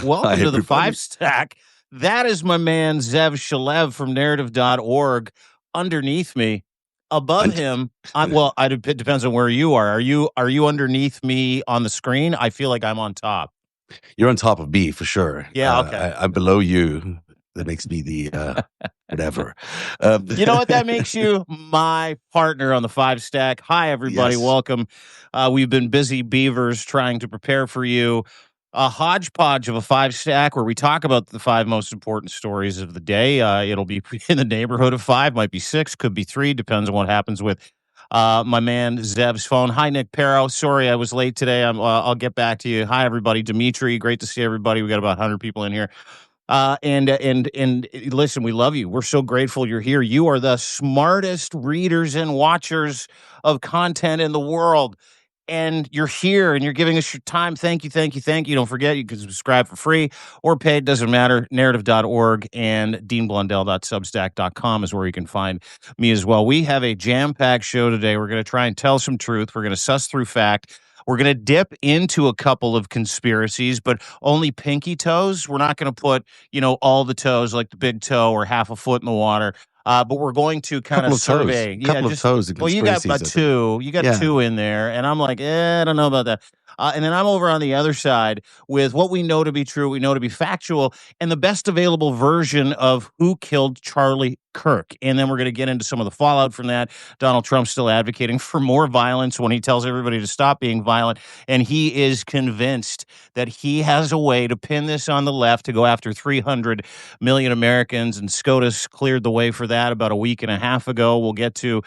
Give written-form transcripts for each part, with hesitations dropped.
Welcome Hi, to the everybody. Fivestack. That is my man Zev Shalev from narrative.org. Underneath me, above And him, it depends on where you are. Are you underneath me on the screen? I feel like I'm on top. you're on top of me for sure. Yeah, okay. I'm below you. That makes me the whatever. You know what? That makes you my partner on the Fivestack. Hi, everybody. Yes. Welcome. We've been busy beavers trying to prepare for you a hodgepodge of a Fivestack where we talk about the 5 most important stories of the day. It'll be in the neighborhood of 5, might be 6, could be 3, depends on what happens with my man Zev's phone. Hi, Nick Perro. Sorry I was late today. I'll get back to you. Hi, everybody. Dimitri, great to see everybody. We got about 100 people in here. And listen, we love you. We're so grateful you're here. You are the smartest readers and watchers of content in the world. And you're here and you're giving us your time. Thank you, thank you, thank you. Don't forget, you can subscribe for free or paid, doesn't matter. Narrative.org and deanblundell.substack.com is where you can find me as well. We have a jam-packed show today. We're going to try and tell some truth. We're going to suss through fact. We're going to dip into a couple of conspiracies, but only pinky toes. We're not going to put, all the toes like the big toe or half a foot in the water. But we're going to kind of survey. Couple of toes. Well, you got conspiracies, I think. two. You got Yeah. 2 in there, and I'm like, I don't know about that. And then I'm over on the other side with what we know to be true, we know to be factual, and the best available version of who killed Charlie Kirk. And then we're going to get into some of the fallout from that. Donald Trump's still advocating for more violence when he tells everybody to stop being violent. And he is convinced that he has a way to pin this on the left to go after 300 million Americans. And SCOTUS cleared the way for that about a week and a half ago. We'll get to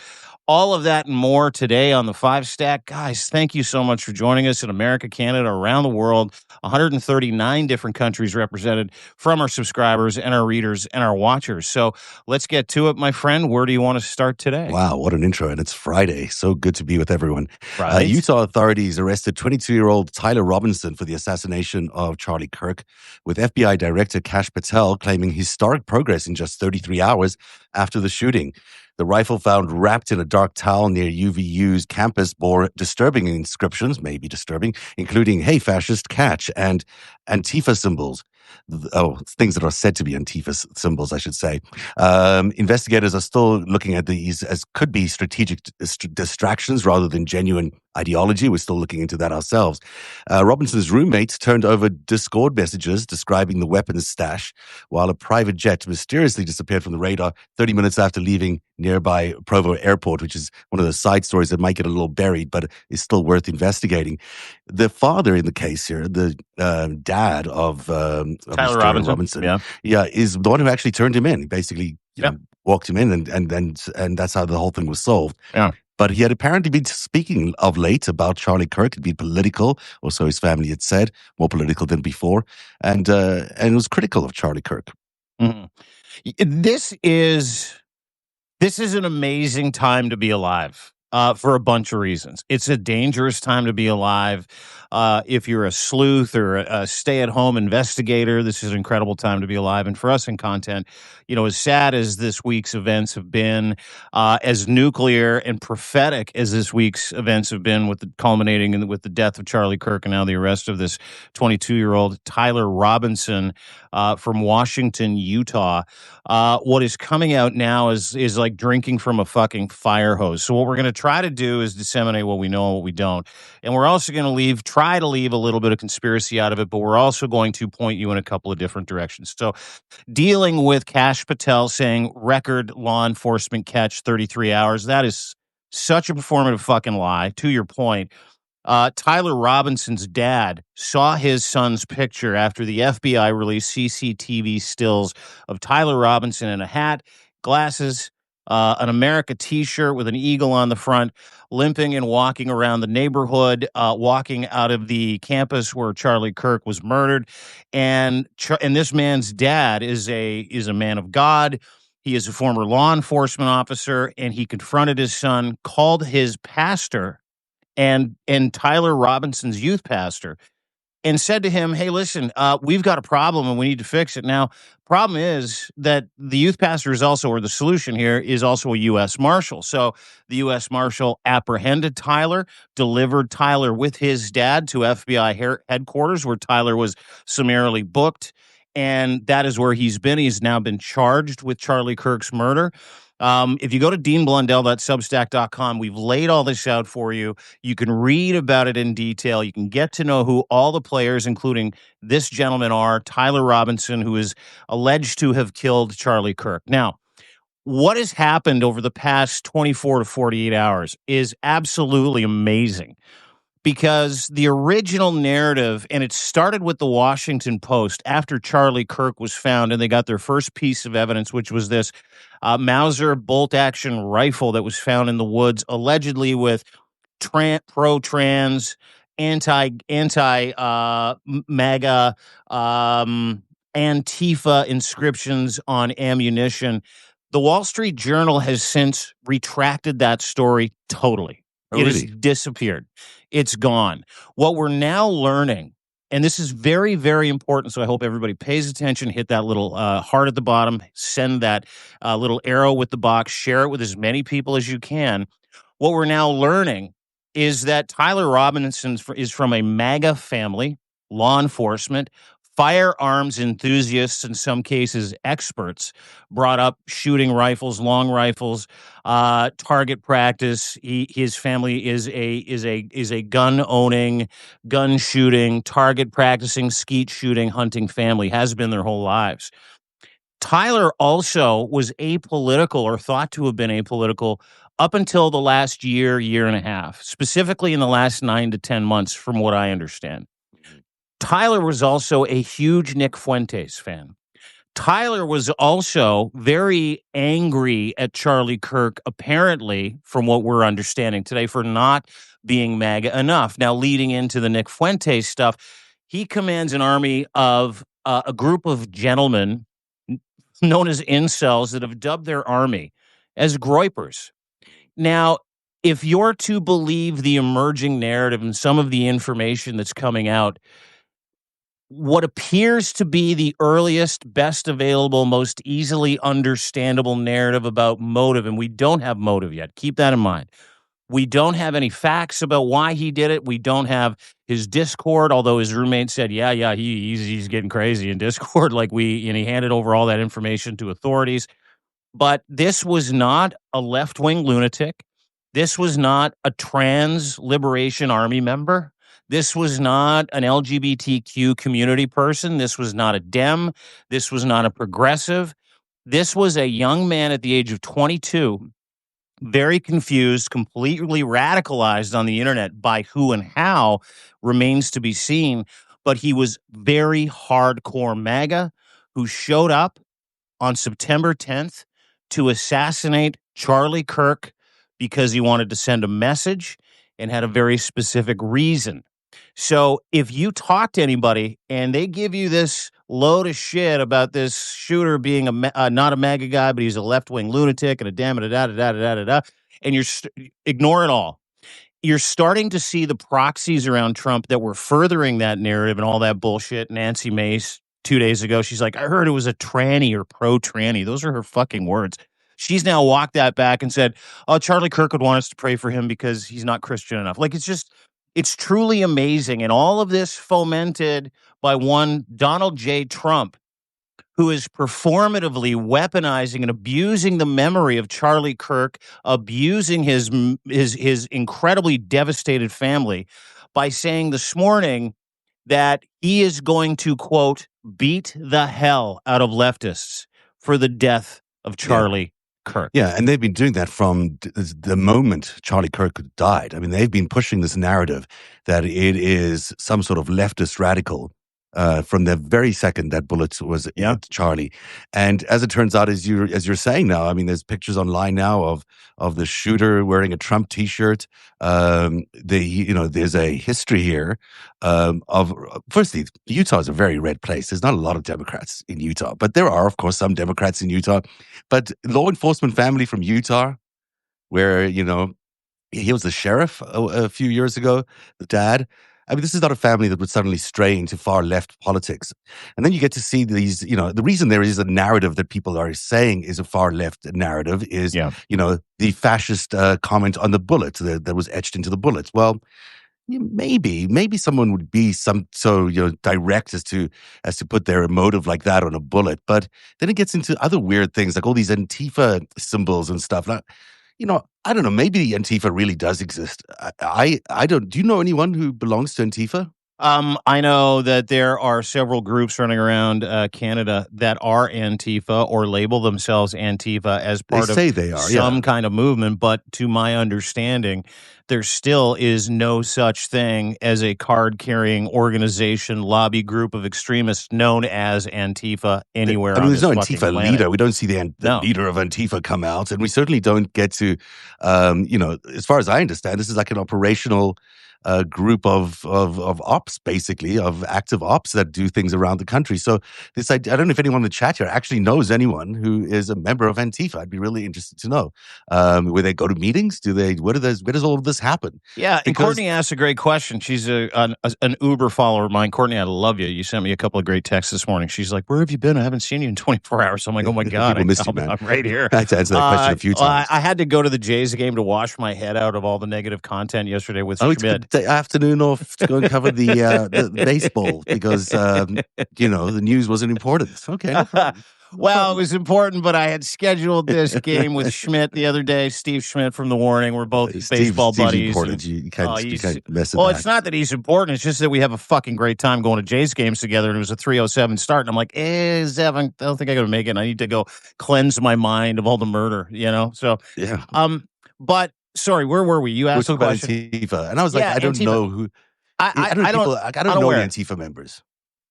all of that and more today on the Fivestack. Guys, thank you so much for joining us in America, Canada, around the world. 139 different countries represented from our subscribers and our readers and our watchers. So let's get to it, my friend. Where do you want to start today? Wow, what an intro. And it's Friday. So good to be with everyone. Right. Utah authorities arrested 22-year-old Tyler Robinson for the assassination of Charlie Kirk, with FBI Director Kash Patel claiming historic progress in just 33 hours after the shooting. The rifle found wrapped in a dark towel near UVU's campus bore disturbing inscriptions, maybe disturbing, including, "Hey, fascist, catch," and Antifa symbols. Things that are said to be Antifa symbols, I should say. Investigators are still looking at these as could be strategic distractions rather than genuine ideology. We're still looking into that ourselves. Robinson's roommates turned over Discord messages describing the weapons stash, while a private jet mysteriously disappeared from the radar 30 minutes after leaving nearby Provo Airport, which is one of those side stories that might get a little buried, but is still worth investigating. The father in the case here, the dad of Tyler Robinson, is the one who actually turned him in. He basically walked him in, and that's how the whole thing was solved. Yeah. But he had apparently been speaking of late about Charlie Kirk. It'd been political, or so his family had said, more political than before, and was critical of Charlie Kirk. Mm-hmm. This is an amazing time to be alive. For a bunch of reasons. It's a dangerous time to be alive. If you're a sleuth or a stay-at-home investigator, this is an incredible time to be alive. And for us in content, as sad as this week's events have been, as nuclear and prophetic as this week's events have been, with the culminating with the death of Charlie Kirk and now the arrest of this 22-year-old Tyler Robinson from Washington, Utah. What is coming out now is like drinking from a fucking fire hose. So what we're going to try to do is disseminate what we know and what we don't. And we're also going to try to leave a little bit of conspiracy out of it, but we're also going to point you in a couple of different directions. So dealing with Kash Patel saying record law enforcement catch 33 hours, that is such a performative fucking lie. To your point, Tyler Robinson's dad saw his son's picture after the FBI released CCTV stills of Tyler Robinson in a hat, glasses, an America t-shirt with an eagle on the front, limping and walking around the neighborhood, walking out of the campus where Charlie Kirk was murdered. And this man's dad is a man of God. He is a former law enforcement officer, and he confronted his son, called his pastor and Tyler Robinson's youth pastor and said to him, "Hey, listen, we've got a problem and we need to fix it." Now, problem is that the youth pastor is also, or the solution here is also a U.S. Marshal. So the U.S. Marshal apprehended Tyler, delivered Tyler with his dad to FBI headquarters, where Tyler was summarily booked. And that is where he's been. He's now been charged with Charlie Kirk's murder. If you go to deanblundell.substack.com, we've laid all this out for you. You can read about it in detail. You can get to know who all the players, including this gentleman, are. Tyler Robinson, who is alleged to have killed Charlie Kirk. Now, what has happened over the past 24 to 48 hours is absolutely amazing, because the original narrative, and it started with the Washington Post after Charlie Kirk was found, and they got their first piece of evidence, which was this Mauser bolt-action rifle that was found in the woods, allegedly with pro-trans, MAGA, Antifa inscriptions on ammunition. The Wall Street Journal has since retracted that story totally. Oh, It has really? disappeared. It's gone. What we're now learning, and this is very, very important, so I hope everybody pays attention, hit that little heart at the bottom, send that little arrow with the box, share it with as many people as you can. What we're now learning is that Tyler Robinson is from a MAGA family, law enforcement, firearms enthusiasts, in some cases experts, brought up shooting rifles, long rifles, target practice. His family is a gun owning, gun shooting, target practicing, skeet shooting, hunting family, has been their whole lives. Tyler also was apolitical, or thought to have been apolitical, up until the last year, year and a half, specifically in the last 9 to 10 months, from what I understand. Tyler was also a huge Nick Fuentes fan. Tyler was also very angry at Charlie Kirk, apparently, from what we're understanding today, for not being MAGA enough. Now, leading into the Nick Fuentes stuff, he commands an army of a group of gentlemen known as incels that have dubbed their army as Groypers. Now, if you're to believe the emerging narrative and some of the information that's coming out, what appears to be the earliest, best available, most easily understandable narrative about motive, and we don't have motive yet. Keep that in mind. We don't have any facts about why he did it. We don't have his Discord, although his roommate said, yeah, he's getting crazy in Discord. And he handed over all that information to authorities. But this was not a left-wing lunatic. This was not a trans Liberation Army member. This was not an LGBTQ community person. This was not a Dem. This was not a progressive. This was a young man at the age of 22, very confused, completely radicalized on the internet. By who and how remains to be seen. But he was very hardcore MAGA, who showed up on September 10th to assassinate Charlie Kirk because he wanted to send a message and had a very specific reason. So if you talk to anybody and they give you this load of shit about this shooter being not a MAGA guy, but he's a left-wing lunatic and a damn it, and ignore it all. You're starting to see the proxies around Trump that were furthering that narrative and all that bullshit. Nancy Mace 2 days ago, she's like, I heard it was a tranny or pro-tranny. Those are her fucking words. She's now walked that back and said, oh, Charlie Kirk would want us to pray for him because he's not Christian enough. It's truly amazing. And all of this fomented by one Donald J. Trump, who is performatively weaponizing and abusing the memory of Charlie Kirk, abusing his incredibly devastated family by saying this morning that he is going to, quote, beat the hell out of leftists for the death of Charlie Kirk. Yeah, and they've been doing that from the moment Charlie Kirk died. I mean, they've been pushing this narrative that it is some sort of leftist radical from the very second that bullet was at Charlie. And as it turns out, as you're saying now, I mean, there's pictures online now of the shooter wearing a Trump T-shirt. There's a history here of firstly, Utah is a very red place. There's not a lot of Democrats in Utah, but there are, of course, some Democrats in Utah. But law enforcement family from Utah, where he was the sheriff a few years ago, the dad. I mean, this is not a family that would suddenly stray into far left politics. And then you get to see these, the reason there is a narrative that people are saying is a far left narrative is, Yeah. The fascist comment on the bullet that was etched into the bullets. Well, yeah, maybe someone would be so direct as to put their motive like that on a bullet, but then it gets into other weird things like all these Antifa symbols and stuff. Now, I don't know. Maybe Antifa really does exist. I don't. Do you know anyone who belongs to Antifa? I know that there are several groups running around Canada that are Antifa or label themselves Antifa as They part of say they are. Yeah. some kind of movement, but to my understanding, there still is no such thing as a card-carrying organization, lobby group of extremists known as Antifa anywhere I mean, on there's this no fucking Antifa planet. leader. We don't see the No. leader of Antifa come out, and we certainly don't get to, as far as I understand, this is like an operational group of ops, basically, of active ops that do things around the country. So I don't know if anyone in the chat here actually knows anyone who is a member of Antifa. I'd be really interested to know. Where they go to meetings? Where does all of this happen? Yeah, and Because Courtney asked a great question. She's an Uber follower of mine. Courtney, I love you. You sent me a couple of great texts this morning. She's like, "Where have you been? I haven't seen you in 24 hours." I'm like, "Oh my god, people missed you, man. I'm right here." I had to answer that question a few times. I had to go to the Jays game to wash my head out of all the negative content yesterday with I took Schmidt. the afternoon off to go and cover the baseball because the news wasn't important. Okay, no problem. Well, it was important, but I had scheduled this game with Schmidt the other day. Steve Schmidt from The Warning. We're both baseball Steve's buddies. important. You can't mess with Well, that. it's not that he's important. It's just that we have a fucking great time going to Jays games together, and it was a 3:07 start. And I'm like, Zev, I don't think I'm going to make it. I need to go cleanse my mind of all the murder, So, Yeah. But sorry, where were we? You asked a question. Antifa, and I was like, Yeah, I don't Antifa. know who. I don't know the Antifa members.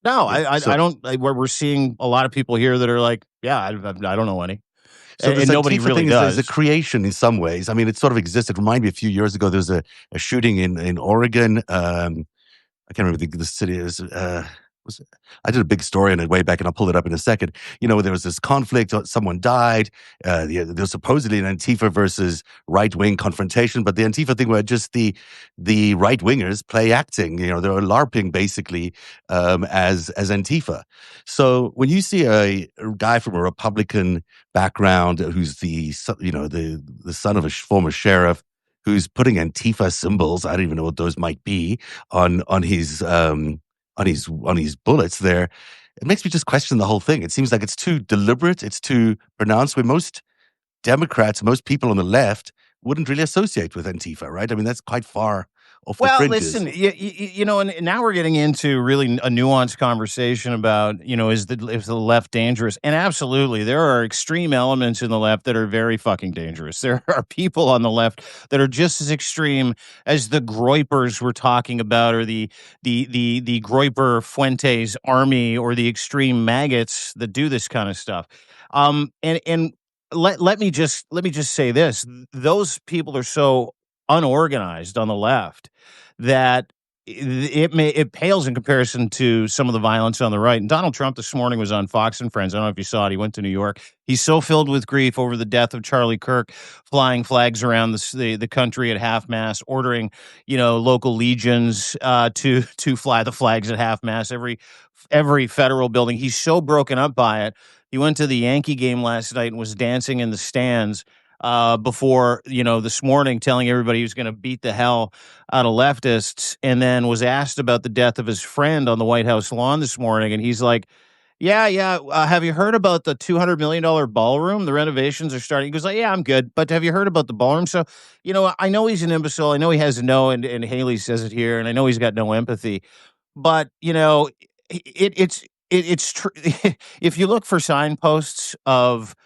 No, Yeah, I don't. We're seeing a lot of people here that are like, yeah, I don't know any. So and nobody Antifa really thing does. Is a creation in some ways. I mean, it sort of existed. Remind me, a few years ago, there was a shooting in Oregon. I can't remember the city is. I did a big story on it way back, and I'll pull it up in a second. There was this conflict. Someone died. There was supposedly an Antifa versus right wing confrontation, but the Antifa thing where just the right wingers play acting. They're LARPing basically as Antifa. So when you see a guy from a Republican background who's the son of a former sheriff, who's putting Antifa symbols, I don't even know what those might be, on his bullets there, it makes me just question the whole thing. It seems like it's too deliberate, it's too pronounced, where most Democrats, most people on the left wouldn't really associate with Antifa, right? I mean, that's quite far off the fringes. Listen, and now we're getting into really a nuanced conversation about, is the left dangerous? And absolutely, there are extreme elements in the left that are very fucking dangerous. There are people on the left that are just as extreme as the Groypers we're talking about, or the Groyper Fuentes army, or the extreme maggots that do this kind of stuff. And let me just say this: those people are so unorganized on the left that it pales in comparison to some of the violence on the right. And Donald Trump this morning was on Fox and Friends. I don't know if you saw it. He went to New York. He's so filled with grief over the death of Charlie Kirk, flying flags around the country at half mast, ordering local legions to fly the flags at half mast every federal building. He's so broken up by it. He went to the Yankee game last night and was dancing in the stands before, this morning, telling everybody he was going to beat the hell out of leftists, and then was asked about the death of his friend on the White House lawn this morning. And he's like, yeah. Have you heard about the $200 million ballroom? The renovations are starting. He goes like, yeah, I'm good. But have you heard about the ballroom? So, I know he's an imbecile. I know he has and Haley says it here, and I know he's got no empathy. But, it's true. If you look for signposts of,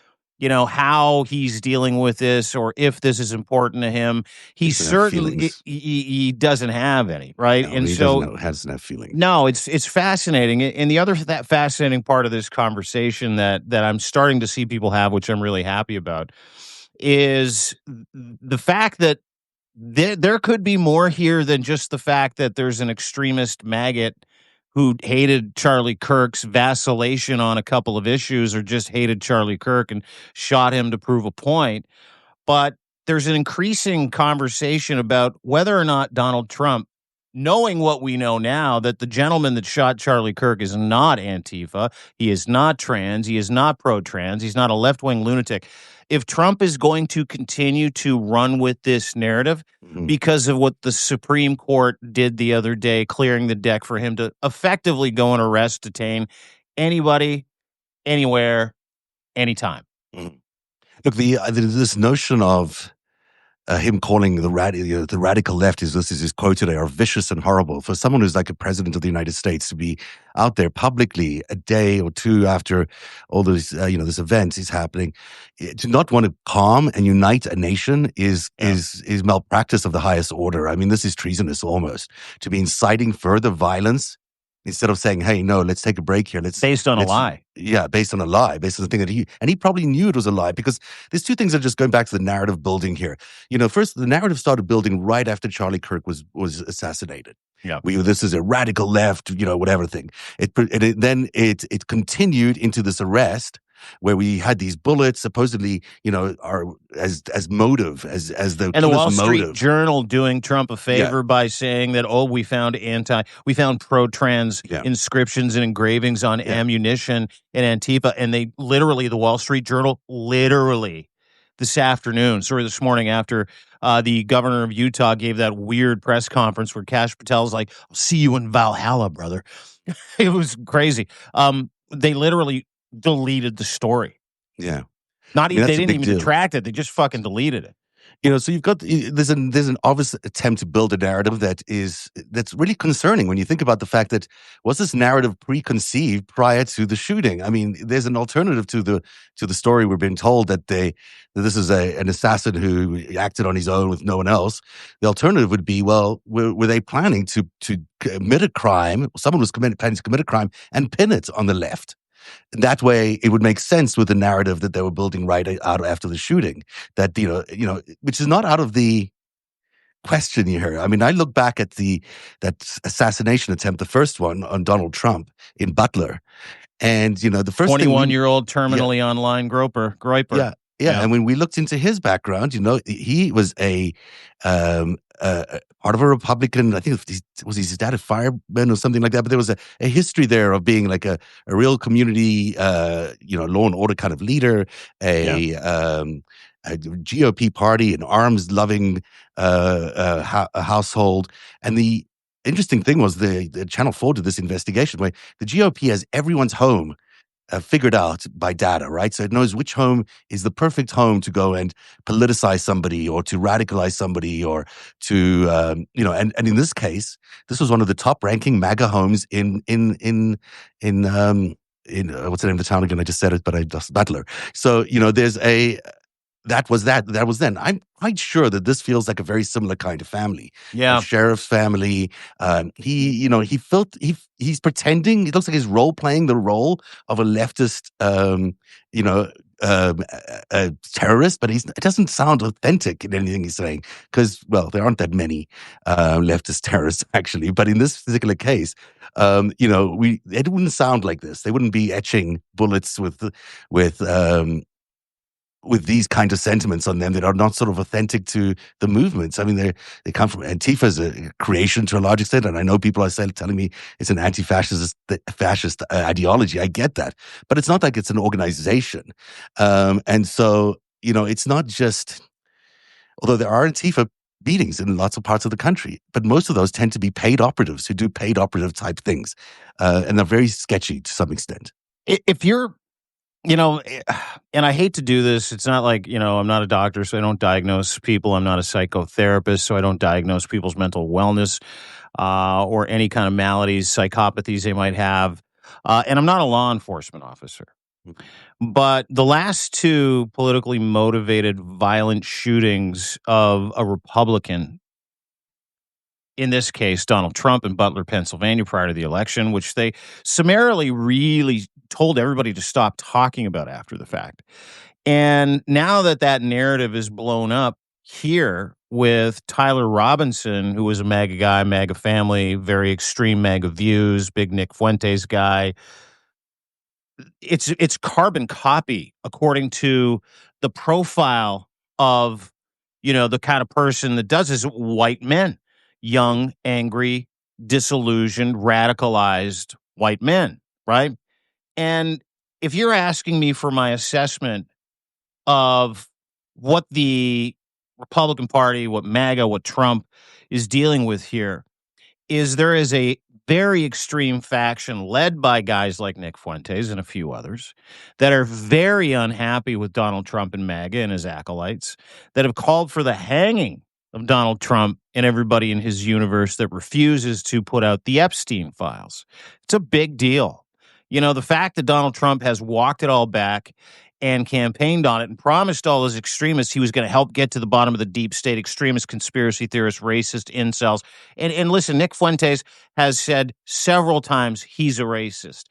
how he's dealing with this, or if this is important to him, he certainly he doesn't have any, right? No, and he so hasn't have feelings. No, it's fascinating. And the other that fascinating part of this conversation that I'm starting to see people have, which I'm really happy about, is the fact that there could be more here than just the fact that there's an extremist maggot who hated Charlie Kirk's vacillation on a couple of issues, or just hated Charlie Kirk and shot him to prove a point. But there's an increasing conversation about whether or not Donald Trump knowing what we know now, that the gentleman that shot Charlie Kirk is not Antifa, he is not trans, he is not pro-trans, he's not a left-wing lunatic. If Trump is going to continue to run with this narrative because of what the Supreme Court did the other day, clearing the deck for him to effectively go and arrest, detain anybody, anywhere, anytime. Look, this notion of him calling the radical left, this is his quote today, are vicious and horrible. For someone who's like a president of the United States to be out there publicly a day or two after all this, this event is happening, to not want to calm and unite a nation is malpractice of the highest order. I mean, this is treasonous almost, to be inciting further violence instead of saying, "Hey, no, let's take a break here." Based on a lie. Yeah, based on a lie, based on the thing that he probably knew it was a lie, because there's two things that are just going back to the narrative building here. First, the narrative started building right after Charlie Kirk was assassinated. Yeah, this is a radical left, whatever thing. Then it continued into this arrest, where we had these bullets supposedly, are as motive, as the and the Wall motive. Street Journal doing Trump a favor by saying that, we found pro-trans inscriptions and engravings on ammunition in Antifa, and they literally, the Wall Street Journal literally this morning after the governor of Utah gave that weird press conference where Kash Patel's like, "I'll see you in Valhalla, brother." It was crazy. They literally deleted the story. Yeah. They didn't even detract it. They just fucking deleted it. So you've got, there's an obvious attempt to build a narrative that's really concerning when you think about the fact that, was this narrative preconceived prior to the shooting? I mean, there's an alternative to the story we're being told that this is an assassin who acted on his own with no one else. The alternative would be, well, were they planning to commit a crime? Someone was planning to commit a crime and pin it on the left. That way, it would make sense with the narrative that they were building right out after the shooting. That which is not out of the question here. I mean, I look back at that assassination attempt, the first one on Donald Trump in Butler, and the first 21-year-old terminally online Groyper. Yeah, and when we looked into his background, he was a part of a Republican. I think was his dad a fireman or something like that. But there was a history there of being like a real community, law and order kind of leader, a GOP party, an arms-loving household. And the interesting thing was the Channel 4 did this investigation where the GOP has everyone's home figured out by data, right? So it knows which home is the perfect home to go and politicize somebody or to radicalize somebody or to, and in this case, this was one of the top ranking MAGA homes in what's the name of the town again? I just said it, but I just Butler. So, there's that was then. I'm quite sure that this feels like a very similar kind of family. Yeah. A sheriff's family. He's pretending, it looks like he's role-playing the role of a leftist, terrorist, but it doesn't sound authentic in anything he's saying because, well, there aren't that many leftist terrorists actually. But in this particular case, it wouldn't sound like this. They wouldn't be etching bullets with these kind of sentiments on them that are not sort of authentic to the movements. I mean, they come from Antifa's a creation to a large extent, and I know people are telling me it's an anti-fascist ideology. I get that, but it's not like it's an organization, and so it's not just. Although there are Antifa beatings in lots of parts of the country, but most of those tend to be paid operatives who do paid operative type things, and they're very sketchy to some extent. If you're and I hate to do this. It's not like, I'm not a doctor, so I don't diagnose people. I'm not a psychotherapist, so I don't diagnose people's mental wellness or any kind of maladies, psychopathies they might have. And I'm not a law enforcement officer. But the last two politically motivated violent shootings of a Republican, in this case, Donald Trump in Butler, Pennsylvania, prior to the election, which they summarily really told everybody to stop talking about after the fact. And now that narrative is blown up here with Tyler Robinson, who was a MAGA guy, MAGA family, very extreme MAGA views, big Nick Fuentes guy. It's carbon copy according to the profile of, the kind of person that does this, white men. young, angry, disillusioned, radicalized white men, right? And if you're asking me for my assessment of what the Republican Party, what MAGA, what Trump is dealing with here, is there is a very extreme faction led by guys like Nick Fuentes and a few others that are very unhappy with Donald Trump and MAGA and his acolytes, that have called for the hanging of Donald Trump and everybody in his universe that refuses to put out the Epstein files. It's a big deal. You know, the fact that Donald Trump has walked it all back and campaigned on it and promised all his extremists he was going to help get to the bottom of the deep state, extremist, conspiracy theorists, racist, incels. And listen, Nick Fuentes has said several times he's a racist,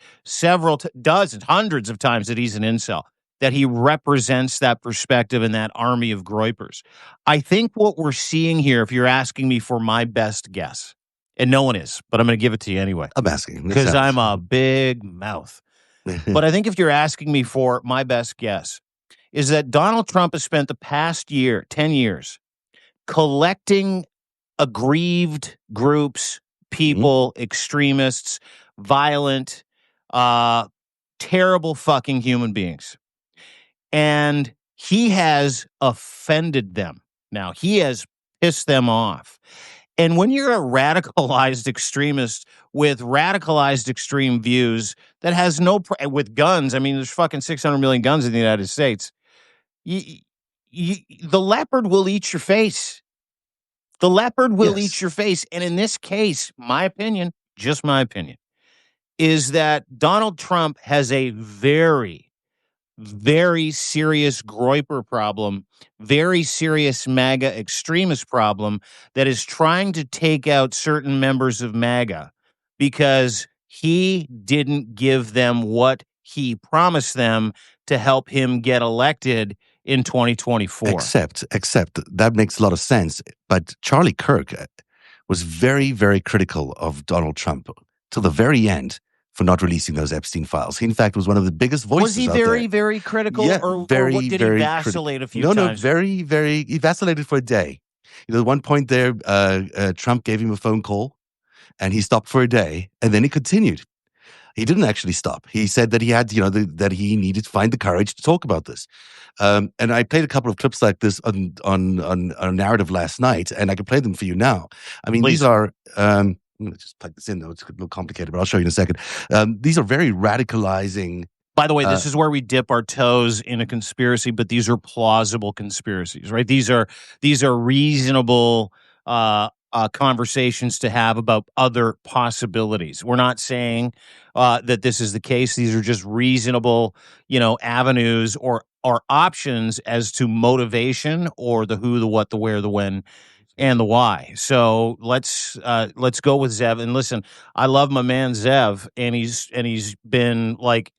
dozens, hundreds of times that he's an incel, that he represents that perspective and that army of Groypers. I think what we're seeing here, if you're asking me for my best guess, and no one is, but I'm going to give it to you anyway. I'm asking. Because I'm a big mouth. But I think if you're asking me for my best guess, is that Donald Trump has spent the past 10 years, collecting aggrieved groups, people, extremists, violent, terrible fucking human beings. And he has offended them. Now, he has pissed them off. And when you're a radicalized extremist with radicalized extreme views that has with guns, I mean, there's fucking 600 million guns in the United States. The leopard will eat your face. The leopard will eat your face. And in this case, my opinion, just my opinion, is that Donald Trump has a very, very serious Groyper problem, very serious MAGA extremist problem that is trying to take out certain members of MAGA because he didn't give them what he promised them to help him get elected in 2024. Except that makes a lot of sense. But Charlie Kirk was very, very critical of Donald Trump till the very end for not releasing those Epstein files. He, in fact, was one of the biggest voices. Was he very, very critical, or did he vacillate a few times? No, very, very. He vacillated for a day. You know, at one point there, Trump gave him a phone call, and he stopped for a day, and then he continued. He didn't actually stop. He said that he had, that he needed to find the courage to talk about this. And I played a couple of clips like this on a narrative last night, and I can play them for you now. I mean, Please. These are. I'm going to just plug this in, though. It's a little complicated, but I'll show you in a second. These are very radicalizing. By the way, this is where we dip our toes in a conspiracy, but these are plausible conspiracies, right? These are reasonable conversations to have about other possibilities. We're not saying that this is the case. These are just reasonable, avenues or options as to motivation or the who, the what, the where, the when, and the why. So let's go with Zev. And listen, I love my man Zev, and he's been like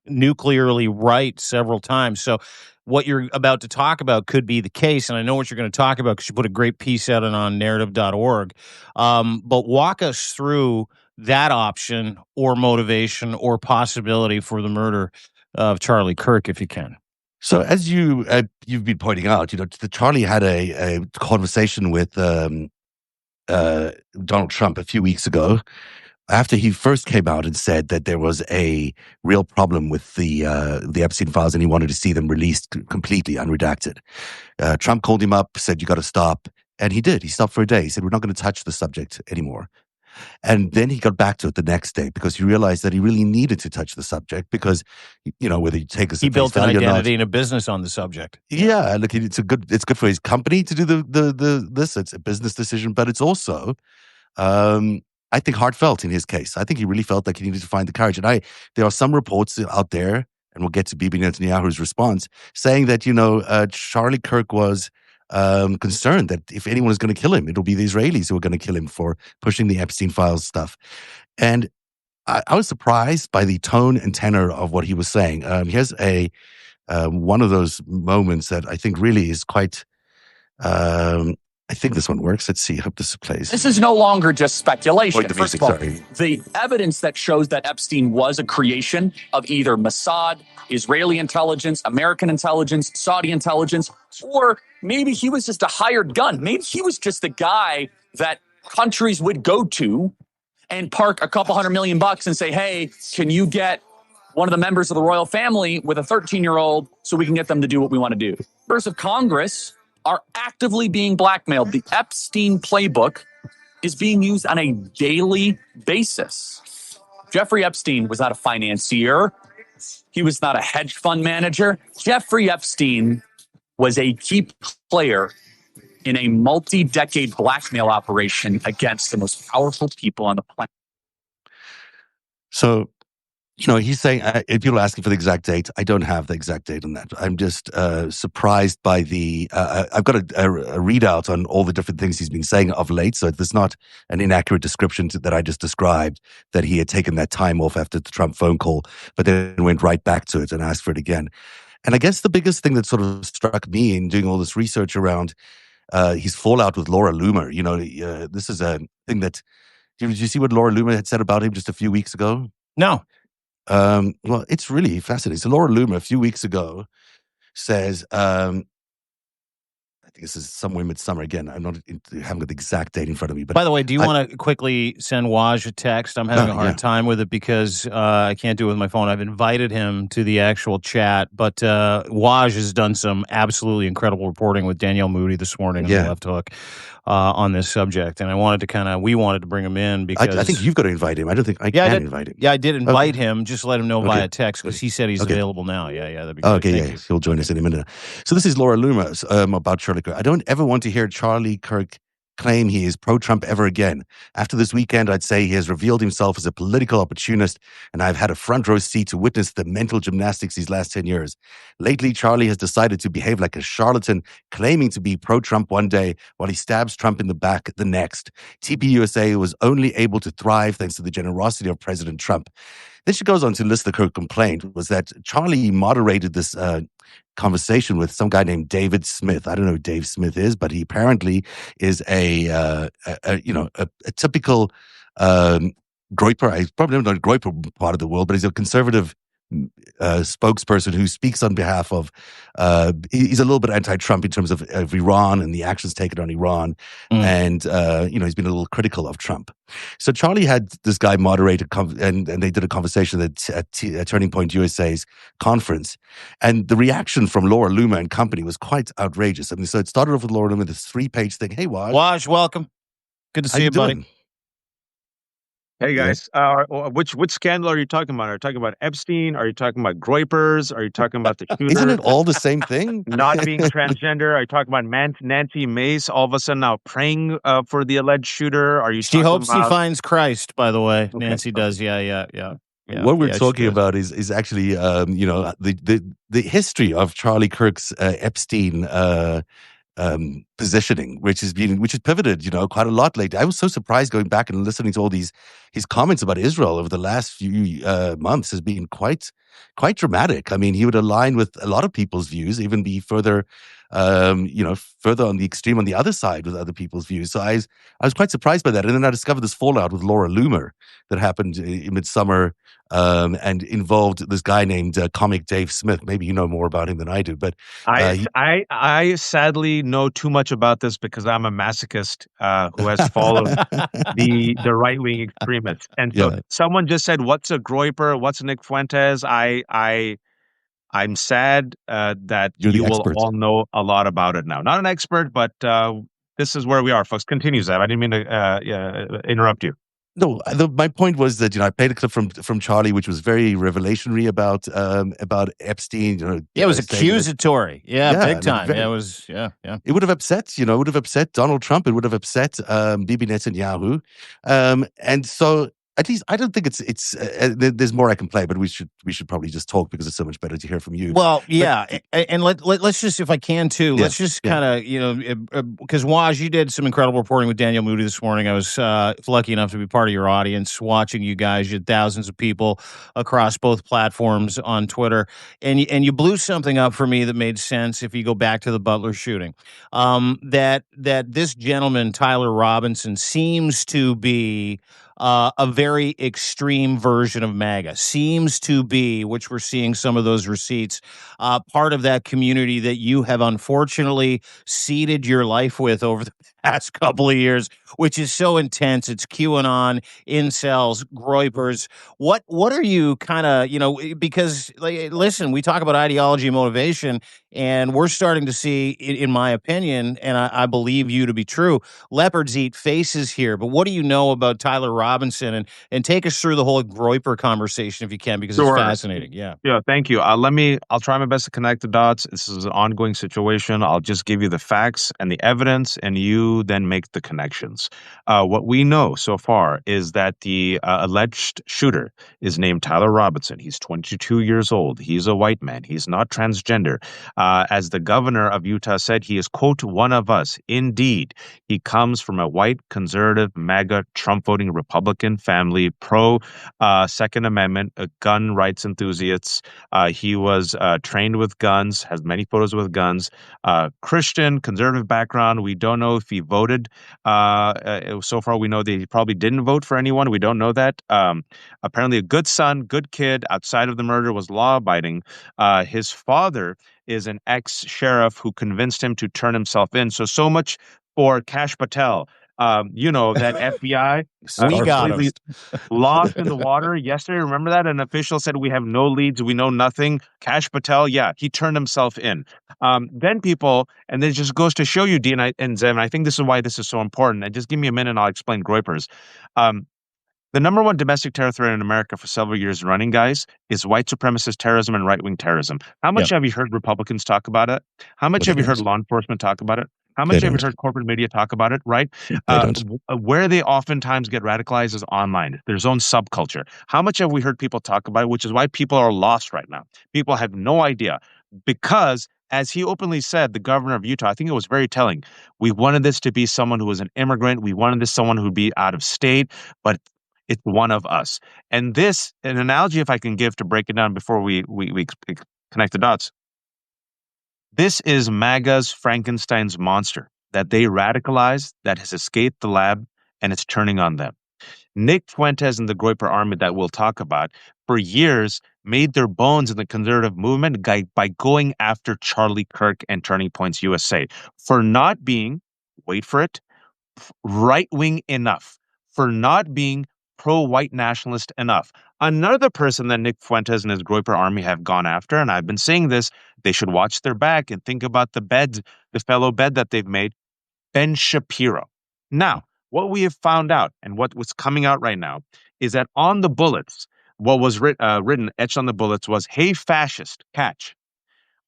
nuclearly right several times. So what you're about to talk about could be the case, and I know what you're going to talk about because you put a great piece out on narrative.org. But walk us through that option or motivation or possibility for the murder of Charlie Kirk, if you can. So as you've been pointing out, Charlie had a conversation with Donald Trump a few weeks ago after he first came out and said that there was a real problem with the Epstein files and he wanted to see them released completely unredacted. Trump called him up, said, "You got to stop." And he did. He stopped for a day. He said, "We're not going to touch the subject anymore." And then he got back to it the next day because he realized that he really needed to touch the subject because, whether you take us, he built an identity and a business on the subject. Yeah, look, it's good for his company to do this. It's a business decision, but it's also, I think, heartfelt in his case. I think he really felt like he needed to find the courage. And there are some reports out there, and we'll get to Bibi Netanyahu's response, saying that Charlie Kirk was concerned that if anyone is going to kill him, it'll be the Israelis who are going to kill him for pushing the Epstein files stuff. And I was surprised by the tone and tenor of what he was saying. Here's one of those moments that I think really is quite. I think this one works. Let's see. I hope this plays. This is no longer just speculation. First of all, the evidence that shows that Epstein was a creation of either Mossad, Israeli intelligence, American intelligence, Saudi intelligence, or maybe he was just a hired gun. Maybe he was just a guy that countries would go to and park a couple $100 million and say, hey, can you get one of the members of the royal family with a 13-year-old so we can get them to do what we want to do? Members of Congress are actively being blackmailed. The Epstein playbook is being used on a daily basis. Jeffrey Epstein was not a financier. He was not a hedge fund manager. Jeffrey Epstein was a key player in a multi-decade blackmail operation against the most powerful people on the planet. So, he's saying, if people are asking for the exact date, I don't have the exact date on that. I'm just surprised by I've got a readout on all the different things he's been saying of late. So there's not an inaccurate description that I just described, that he had taken that time off after the Trump phone call, but then went right back to it and asked for it again. And I guess the biggest thing that sort of struck me in doing all this research around his fallout with Laura Loomer, this is a thing that, did you see what Laura Loomer had said about him just a few weeks ago? No. Well, it's really fascinating. So Laura Loomer a few weeks ago says, I think this is somewhere midsummer again. I haven't got the exact date in front of me. But by the way, do you want to quickly send Waj a text? I'm having a hard time with it because I can't do it with my phone. I've invited him to the actual chat, but Waj has done some absolutely incredible reporting with Danielle Moody this morning on the Left Hook on this subject, and we wanted to bring him in because I think you've got to invite him. I don't think I can invite him. Yeah, I did invite him. Just let him know via text because he said he's available now. Yeah, that'd be great. Okay, he'll join us in a minute. So this is Laura Loomer about Charlie Kirk. I don't ever want to hear Charlie Kirk claim he is pro-Trump ever again. After this weekend, I'd say he has revealed himself as a political opportunist, and I've had a front row seat to witness the mental gymnastics these last 10 years. Lately, Charlie has decided to behave like a charlatan, claiming to be pro-Trump one day while he stabs Trump in the back the next. TPUSA was only able to thrive thanks to the generosity of President Trump. Then she goes on to list her complaint was that Charlie moderated this conversation with some guy named David Smith. I don't know who Dave Smith is, but he apparently is a typical Groyper. I probably don't know the Groyper part of the world, but he's a conservative spokesperson who speaks on behalf of. He's a little bit anti-Trump in terms of Iran and the actions taken on Iran, and he's been a little critical of Trump. So Charlie had this guy moderate and they did a conversation at Turning Point USA's conference, and the reaction from Laura Loomer and company was quite outrageous. I mean, so it started off with Laura Loomer, this 3-page thing. Hey, Waj, welcome. Good to see you, buddy. Hey guys, which scandal are you talking about? Are you talking about Epstein? Are you talking about Groypers? Are you talking about the shooter? Isn't it all the same thing? Not being transgender? Are you talking about Nancy Mace all of a sudden now praying for the alleged shooter? Are you? She hopes he finds Christ. By the way, Nancy does. Yeah. What we're talking about is actually the history of Charlie Kirk's Epstein positioning, which has pivoted, quite a lot lately. I was so surprised going back and listening to all his comments about Israel over the last few months has been quite dramatic. I mean, he would align with a lot of people's views, even be further, further on the extreme on the other side with other people's views. So I was quite surprised by that. And then I discovered this fallout with Laura Loomer that happened in midsummer and involved this guy named comic Dave Smith. Maybe you know more about him than I do, but I sadly know too much about this because I'm a masochist who has followed the right-wing extremists. And so someone just said, "What's a Groyper? What's Nick Fuentes?" I'm sad that you will all know a lot about it now. Not an expert, but this is where we are, folks. Continue, Zev. I didn't mean to interrupt you. No, my point was that I played a clip from Charlie, which was very revelatory about Epstein. It was accusatory. Big time. It was. It would have upset. It would have upset Donald Trump. It would have upset Bibi Netanyahu, and so. At least I don't think it's. There's more I can play, but we should probably just talk because it's so much better to hear from you. Well, and let's just, if I can too, let's just kind of because Waj, you did some incredible reporting with Danielle Moody this morning. I was lucky enough to be part of your audience, watching you guys. You had thousands of people across both platforms on Twitter, and you blew something up for me that made sense. If you go back to the Butler shooting, that this gentleman Tyler Robinson seems to be a very extreme version of MAGA. Seems to be, which we're seeing some of those receipts, part of that community that you have unfortunately seeded your life with over the past couple of years, which is so intense. It's QAnon, incels, Groypers. What are you kind of, because listen, we talk about ideology and motivation, and we're starting to see, in my opinion, and I believe you to be true, leopards eat faces here. But what do you know about Tyler Robinson? And take us through the whole Groyper conversation if you can, because it's fascinating. Yeah. Yeah, thank you. I'll try my best to connect the dots. This is an ongoing situation. I'll just give you the facts and the evidence, and you then make the connections. What we know so far is that the alleged shooter is named Tyler Robinson. He's 22 years old. He's a white man. He's not transgender. As the governor of Utah said, he is, quote, one of us. Indeed, he comes from a white, conservative, MAGA, Trump-voting Republican family, pro Second Amendment, gun rights enthusiasts. He was trained with guns, has many photos with guns, Christian, conservative background. We don't know if he voted. So far, we know that he probably didn't vote for anyone. We don't know that. Apparently a good son, good kid, outside of the murder, was law-abiding. His father is an ex-sheriff who convinced him to turn himself in. So much for Kash Patel. That FBI We got him. lost in the water yesterday. Remember that? An official said, we have no leads. We know nothing. Kash Patel, yeah, he turned himself in. Then people, and it just goes to show you, Dean and Zem, I think this is why this is so important. And just give me a minute and I'll explain Groypers. The number one domestic terror threat in America for several years running, guys, is white supremacist terrorism and right-wing terrorism. How much have you heard Republicans talk about it? How much have you heard law enforcement talk about it? How much have you heard corporate media talk about it, right? Where they oftentimes get radicalized is online, their own subculture. How much have we heard people talk about it, which is why people are lost right now. People have no idea because, as he openly said, the governor of Utah, I think it was very telling. We wanted this to be someone who was an immigrant. We wanted this someone who would be out of state, but it's one of us. And this, an analogy, if I can give to break it down before we connect the dots. This is MAGA's Frankenstein's monster that they radicalized, that has escaped the lab, and it's turning on them. Nick Fuentes and the Groper army that we'll talk about for years made their bones in the conservative movement by going after Charlie Kirk and Turning Points USA for not being, wait for it, right-wing enough, for not being pro-white nationalist enough. Another person that Nick Fuentes and his Groper army have gone after, and I've been saying this, they should watch their back and think about the fellow bed that they've made, Ben Shapiro. Now, what we have found out and what was coming out right now is that on the bullets, what was written, etched on the bullets was, hey, fascist, catch.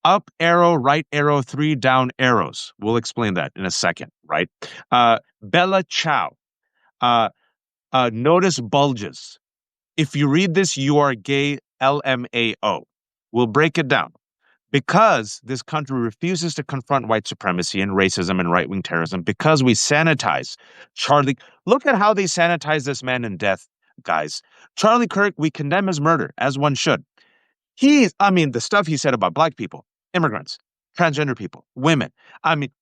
Up arrow, right arrow, 3 down arrows. We'll explain that in a second, right? Bella Chow. Notice bulges. If you read this, you are gay, LMAO. We'll break it down. Because this country refuses to confront white supremacy and racism and right-wing terrorism, because we sanitize Charlie. Look at how they sanitize this man in death, guys. Charlie Kirk, we condemn his murder, as one should. The stuff he said about black people, immigrants, transgender people, women,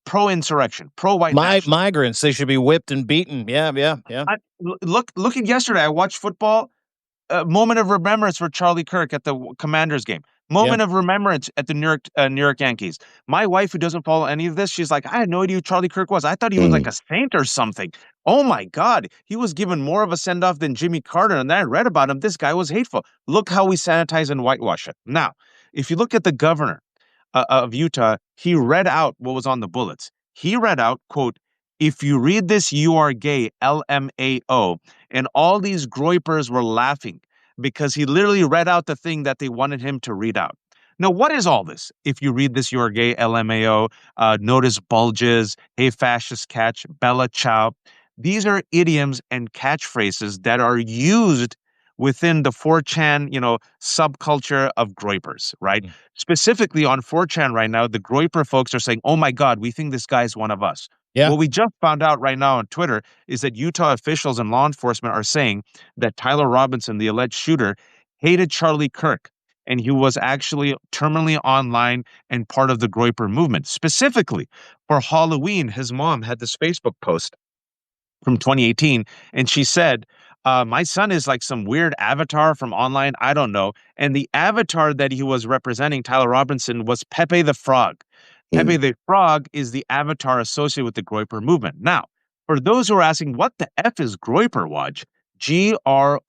pro-insurrection, pro-white migrants, they should be whipped and beaten. Yeah. Look at yesterday. I watched football. Moment of remembrance for Charlie Kirk at the Commanders game. Moment of remembrance at the New York Yankees. My wife, who doesn't follow any of this, she's like, I had no idea who Charlie Kirk was. I thought he was like a saint or something. Oh my God, he was given more of a send-off than Jimmy Carter. And then I read about him. This guy was hateful. Look how we sanitize and whitewash it. Now, if you look at the governor of Utah, he read out what was on the bullets. He read out, quote, if you read this, you are gay, LMAO. And all these Groypers were laughing because he literally read out the thing that they wanted him to read out. Now, what is all this? If you read this, you are gay, LMAO, notice bulges, hey, fascist catch, Bella Chow. These are idioms and catchphrases that are used within the 4chan, subculture of Groypers, right? Specifically on 4chan right now, the Groyper folks are saying, oh my God, we think this guy's one of us. Yeah. What we just found out right now on Twitter is that Utah officials and law enforcement are saying that Tyler Robinson, the alleged shooter, hated Charlie Kirk, and he was actually terminally online and part of the Groyper movement. Specifically, for Halloween, his mom had this Facebook post from 2018, and she said, My son is like some weird avatar from online. I don't know. And the avatar that he was representing, Tyler Robinson, was Pepe the Frog. Pepe the Frog is the avatar associated with the Groyper movement. Now, for those who are asking, what the F is Groyper, Waj? Groyper.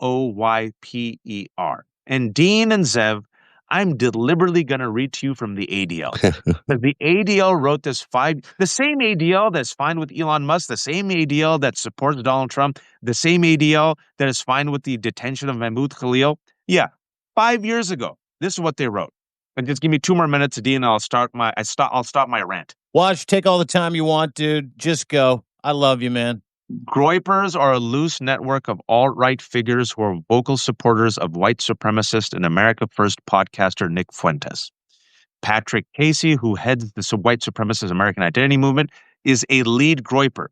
And Dean and Zev, I'm deliberately going to read to you from the ADL. Because the ADL wrote the same ADL that's fine with Elon Musk, the same ADL that supports Donald Trump, the same ADL that is fine with the detention of Mahmoud Khalil. Yeah, 5 years ago, this is what they wrote. And just give me 2 more minutes, Dean, and I'll stop my rant. Watch, take all the time you want, dude. Just go. I love you, man. Groypers are a loose network of alt-right figures who are vocal supporters of white supremacist and America First podcaster Nick Fuentes. Patrick Casey, who heads the white supremacist American Identity Movement, is a lead Groyper.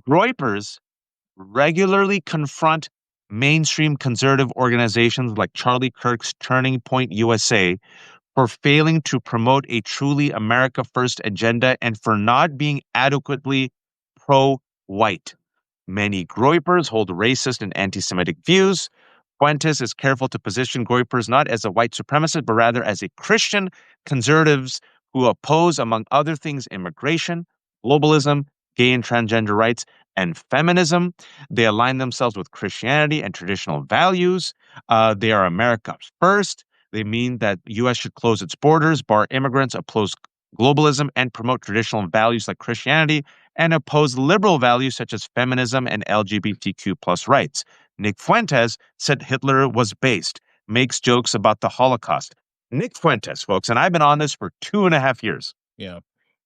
Groypers regularly confront mainstream conservative organizations like Charlie Kirk's Turning Point USA for failing to promote a truly America First agenda and for not being adequately pro-white. Many Groypers hold racist and anti-Semitic views. Fuentes is careful to position Groypers not as a white supremacist, but rather as a Christian conservatives who oppose, among other things, immigration, globalism, gay and transgender rights, and feminism. They align themselves with Christianity and traditional values. They are America first. They mean that the U.S. should close its borders, bar immigrants, oppose globalism, and promote traditional values like Christianity, and oppose liberal values such as feminism and LGBTQ plus rights. Nick Fuentes said Hitler was based, makes jokes about the Holocaust. Nick Fuentes, folks, and I've been on this for 2.5 years. Yeah.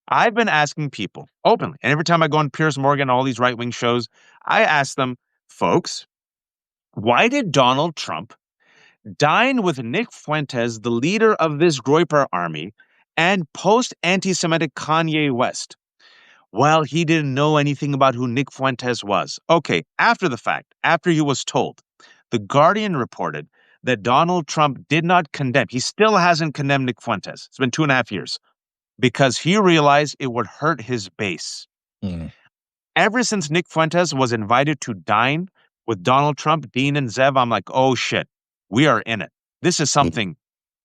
I've been asking people openly, and every time I go on Piers Morgan, all these right-wing shows, I ask them, folks, why did Donald Trump dine with Nick Fuentes, the leader of this Groyper army, and post-anti-Semitic Kanye West? Well, he didn't know anything about who Nick Fuentes was. Okay, after the fact, after he was told, The Guardian reported that Donald Trump did not condemn, he still hasn't condemned Nick Fuentes. It's been 2.5 years because he realized it would hurt his base. Ever since Nick Fuentes was invited to dine with Donald Trump, Dean, and Zev, I'm like, oh shit, we are in it. This is something.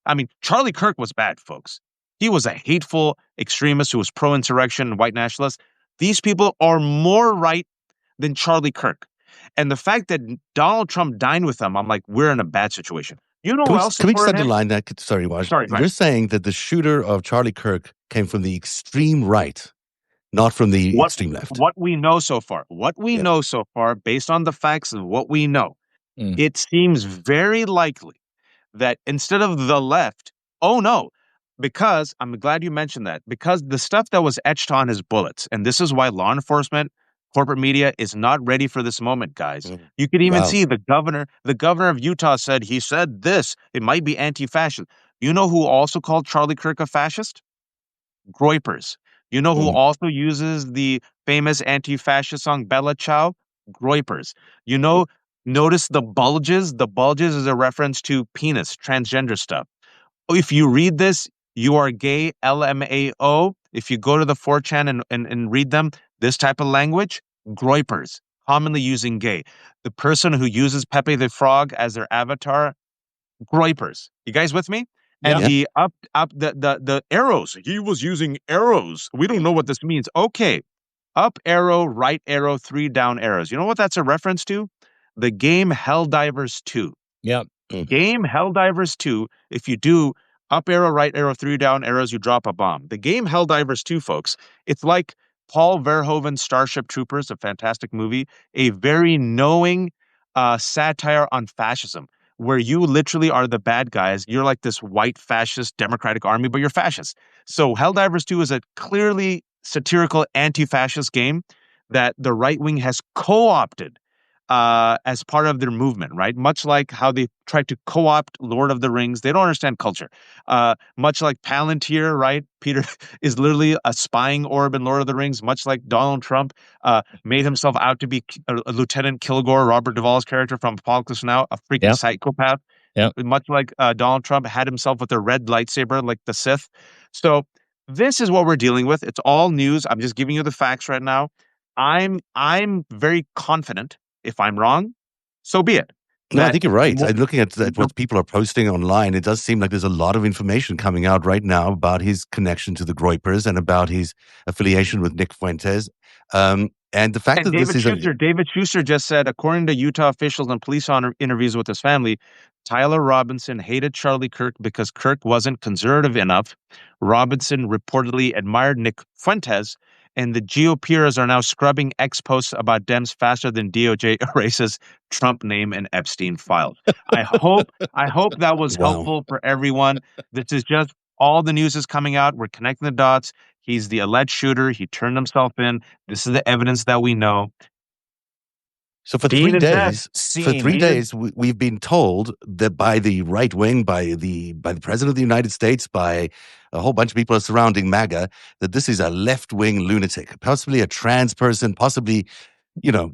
I mean, Charlie Kirk was bad, folks. He was a hateful extremist who was pro-insurrection and white nationalist. These people are more right than Charlie Kirk. And the fact that Donald Trump dined with them, I'm like, we're in a bad situation. You know who else Can we just supported him? underline that? Sorry, Waj. Sorry, You're saying that the shooter of Charlie Kirk came from the extreme right, not from the extreme left. What we know so far, based on the facts of what we know, it seems very likely that instead of the left, because I'm glad you mentioned that, because the stuff that was etched on his bullets, and this is why law enforcement, corporate media is not ready for this moment, guys. You could even see the governor of Utah said this, it might be anti-fascist. You know who also called Charlie Kirk a fascist? Groypers. You know who also uses the famous anti-fascist song Bella Ciao? Groypers. You know, notice the bulges. The bulges is a reference to penis, transgender stuff. If you read this, you are gay, LMAO. If you go to the 4chan and read them, this type of language, Groypers, commonly using gay. The person who uses Pepe the Frog as their avatar, Groypers. You guys with me? And the the arrows, he was using arrows. We don't know what this means. Okay. Up arrow, right arrow, 3 down arrows. You know what that's a reference to? The game Helldivers 2. Yep. Game Helldivers 2, if you do up arrow, right arrow, 3 down arrows, you drop a bomb. The game Helldivers 2, folks, it's like Paul Verhoeven's Starship Troopers, a fantastic movie, a very knowing satire on fascism, where you literally are the bad guys. You're like this white fascist democratic army, but you're fascist. So Helldivers 2 is a clearly satirical anti-fascist game that the right wing has co-opted as part of their movement, right? Much like how they tried to co-opt Lord of the Rings. They don't understand culture. Much like Palantir, right? Peter is literally a spying orb in Lord of the Rings, much like Donald Trump made himself out to be a Lieutenant Kilgore, Robert Duvall's character from Apocalypse Now, a freaking psychopath. Much like Donald Trump had himself with a red lightsaber like the Sith. So this is what we're dealing with. It's all news. I'm just giving you the facts right now. I'm very confident. If I'm wrong, so be it. No, I think you're right. Looking at what people are posting online, it does seem like there's a lot of information coming out right now about his connection to the Groypers and about his affiliation with Nick Fuentes. And the fact that David Schuster just said, according to Utah officials and police interviews with his family, Tyler Robinson hated Charlie Kirk because Kirk wasn't conservative enough. Robinson reportedly admired Nick Fuentes, and the GOPers are now scrubbing X posts about Dems faster than DOJ erases Trump name and Epstein file. I hope that was helpful for everyone. This is just all the news is coming out. We're connecting the dots. He's the alleged shooter. He turned himself in. This is the evidence that we know. So for 3 days, we've been told that by the right wing, by the president of the United States, by a whole bunch of people surrounding MAGA, that this is a left-wing lunatic, possibly a trans person, possibly,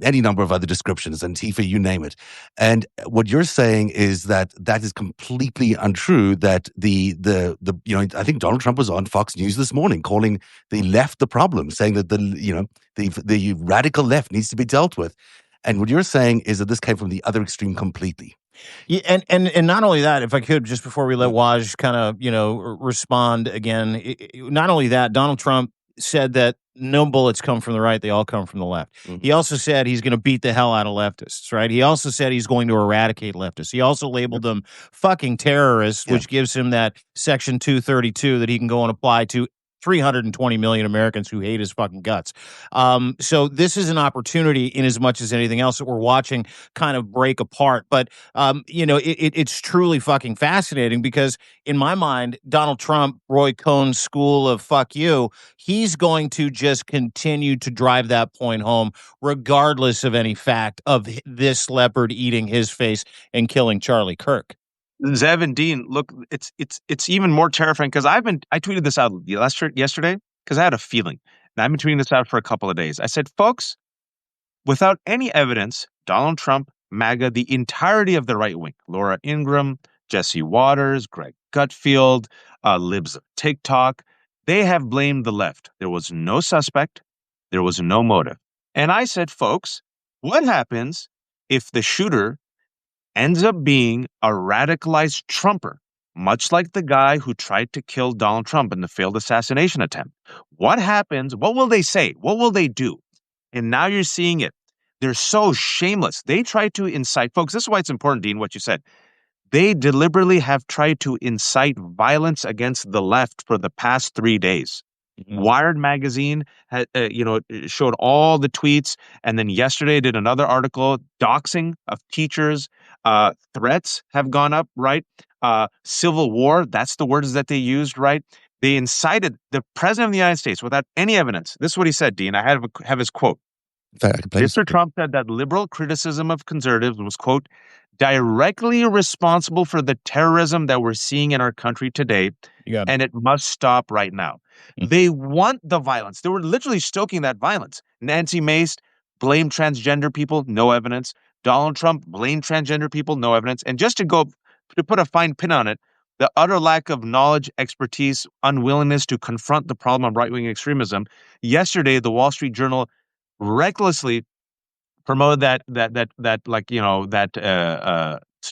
any number of other descriptions, Antifa, you name it. And what you're saying is that is completely untrue. That I think Donald Trump was on Fox News this morning calling the left the problem, saying that the radical left needs to be dealt with. And what you're saying is that this came from the other extreme completely. Yeah, and not only that, if I could, just before we let Waj kind of, respond again, not only that, Donald Trump said that no bullets come from the right, they all come from the left. Mm-hmm. He also said he's going to beat the hell out of leftists, right? He also said he's going to eradicate leftists. He also labeled them fucking terrorists, which gives him that Section 232 that he can go and apply to 320 million Americans who hate his fucking guts. So this is an opportunity, in as much as anything else, that we're watching kind of break apart. But, it's truly fucking fascinating because, in my mind, Donald Trump, Roy Cohn's school of fuck you, he's going to just continue to drive that point home, regardless of any fact of this leopard eating his face and killing Charlie Kirk. Zev and Dean, look, it's even more terrifying because I tweeted this out yesterday because I had a feeling, and I've been tweeting this out for a couple of days. I said, folks, without any evidence, Donald Trump, MAGA, the entirety of the right wing, Laura Ingraham, Jesse Waters, Greg Gutfield, libs of TikTok, they have blamed the left. There was no suspect. There was no motive. And I said, folks, what happens if the shooter ends up being a radicalized Trumper, much like the guy who tried to kill Donald Trump in the failed assassination attempt? What happens? What will they say? What will they do? And now you're seeing it. They're so shameless. They try to incite, folks, this is why it's important, Dean, what you said. They deliberately have tried to incite violence against the left for the past 3 days. Wired magazine had, showed all the tweets, and then yesterday did another article doxing of teachers. Threats have gone up, right? Civil war, that's the words that they used, right? They incited the president of the United States without any evidence. This is what he said, Dean. I have his quote. Mr. Trump said that liberal criticism of conservatives was, quote, directly responsible for the terrorism that we're seeing in our country today, and it must stop right now. Mm-hmm. They want the violence. They were literally stoking that violence. Nancy Mace blamed transgender people, no evidence. Donald Trump blamed transgender people, no evidence. And just to put a fine pin on it, the utter lack of knowledge, expertise, unwillingness to confront the problem of right-wing extremism. Yesterday, the Wall Street Journal recklessly promoted that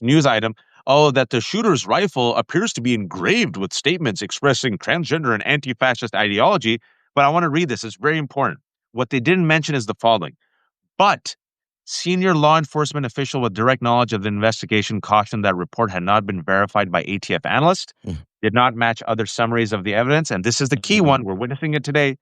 news item. Oh, that the shooter's rifle appears to be engraved with statements expressing transgender and anti-fascist ideology. But I want to read this. It's very important. What they didn't mention is the following. But senior law enforcement official with direct knowledge of the investigation cautioned that report had not been verified by ATF analysts, did not match other summaries of the evidence. And this is the key one. We're witnessing it today,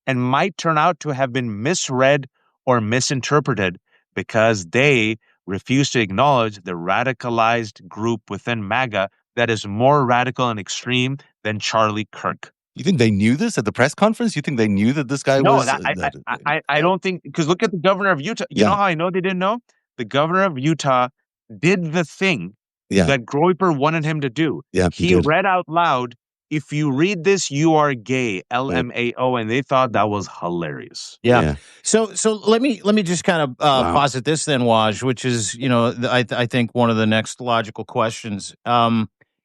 and might turn out to have been misread or misinterpreted because they refuse to acknowledge the radicalized group within MAGA that is more radical and extreme than Charlie Kirk. You think they knew this at the press conference? You think they knew that this guy was... I don't think... Because look at the governor of Utah. You know how I know they didn't know? The governor of Utah did the thing that Groyper wanted him to do. Yeah, he read out loud, if you read this, you are gay, LMAO, and they thought that was hilarious. Yeah. So let me just kind of posit this then, Waj, which is, I think one of the next logical questions.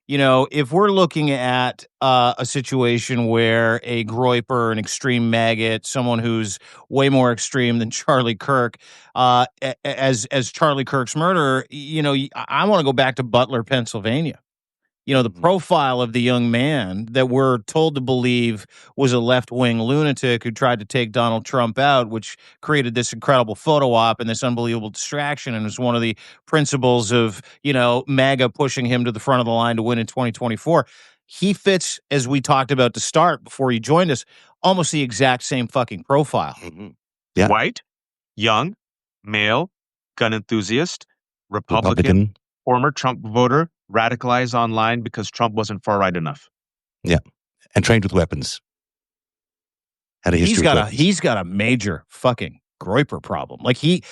if we're looking at a situation where a Groyper, an extreme maggot, someone who's way more extreme than Charlie Kirk, as Charlie Kirk's murderer, I want to go back to Butler, Pennsylvania. The profile of the young man that we're told to believe was a left-wing lunatic who tried to take Donald Trump out, which created this incredible photo op and this unbelievable distraction, and was one of the principles of, MAGA pushing him to the front of the line to win in 2024. He fits, as we talked about to start before he joined us, almost the exact same fucking profile. Yeah. White, young, male, gun enthusiast, Republican. Former Trump voter, radicalized online because Trump wasn't far right enough. Yeah, and trained with weapons. Had a history. He's got a major fucking Groyper problem. Like he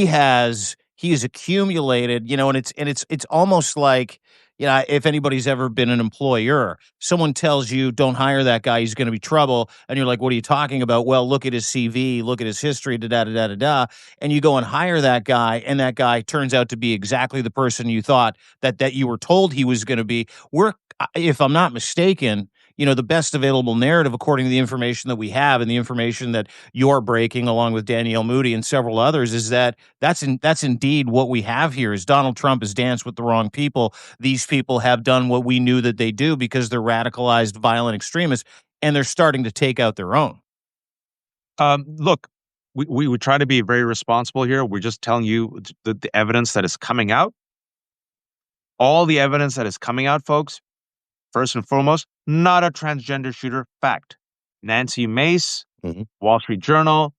has accumulated, and it's almost like, if anybody's ever been an employer, someone tells you don't hire that guy, he's going to be trouble, and you're like, what are you talking about? Well, look at his CV, look at his history, and you go and hire that guy, and that guy turns out to be exactly the person you thought that you were told he was going to be. If I'm not mistaken, the best available narrative, according to the information that we have and the information that you're breaking along with Danielle Moody and several others, is that's indeed what we have here. Is Donald Trump has danced with the wrong people. These people have done what we knew that they do because they're radicalized, violent extremists, and they're starting to take out their own. Look, we would try to be very responsible here. We're just telling you the evidence that is coming out. All the evidence that is coming out, folks. First and foremost, not a transgender shooter. Fact. Nancy Mace, Wall Street Journal,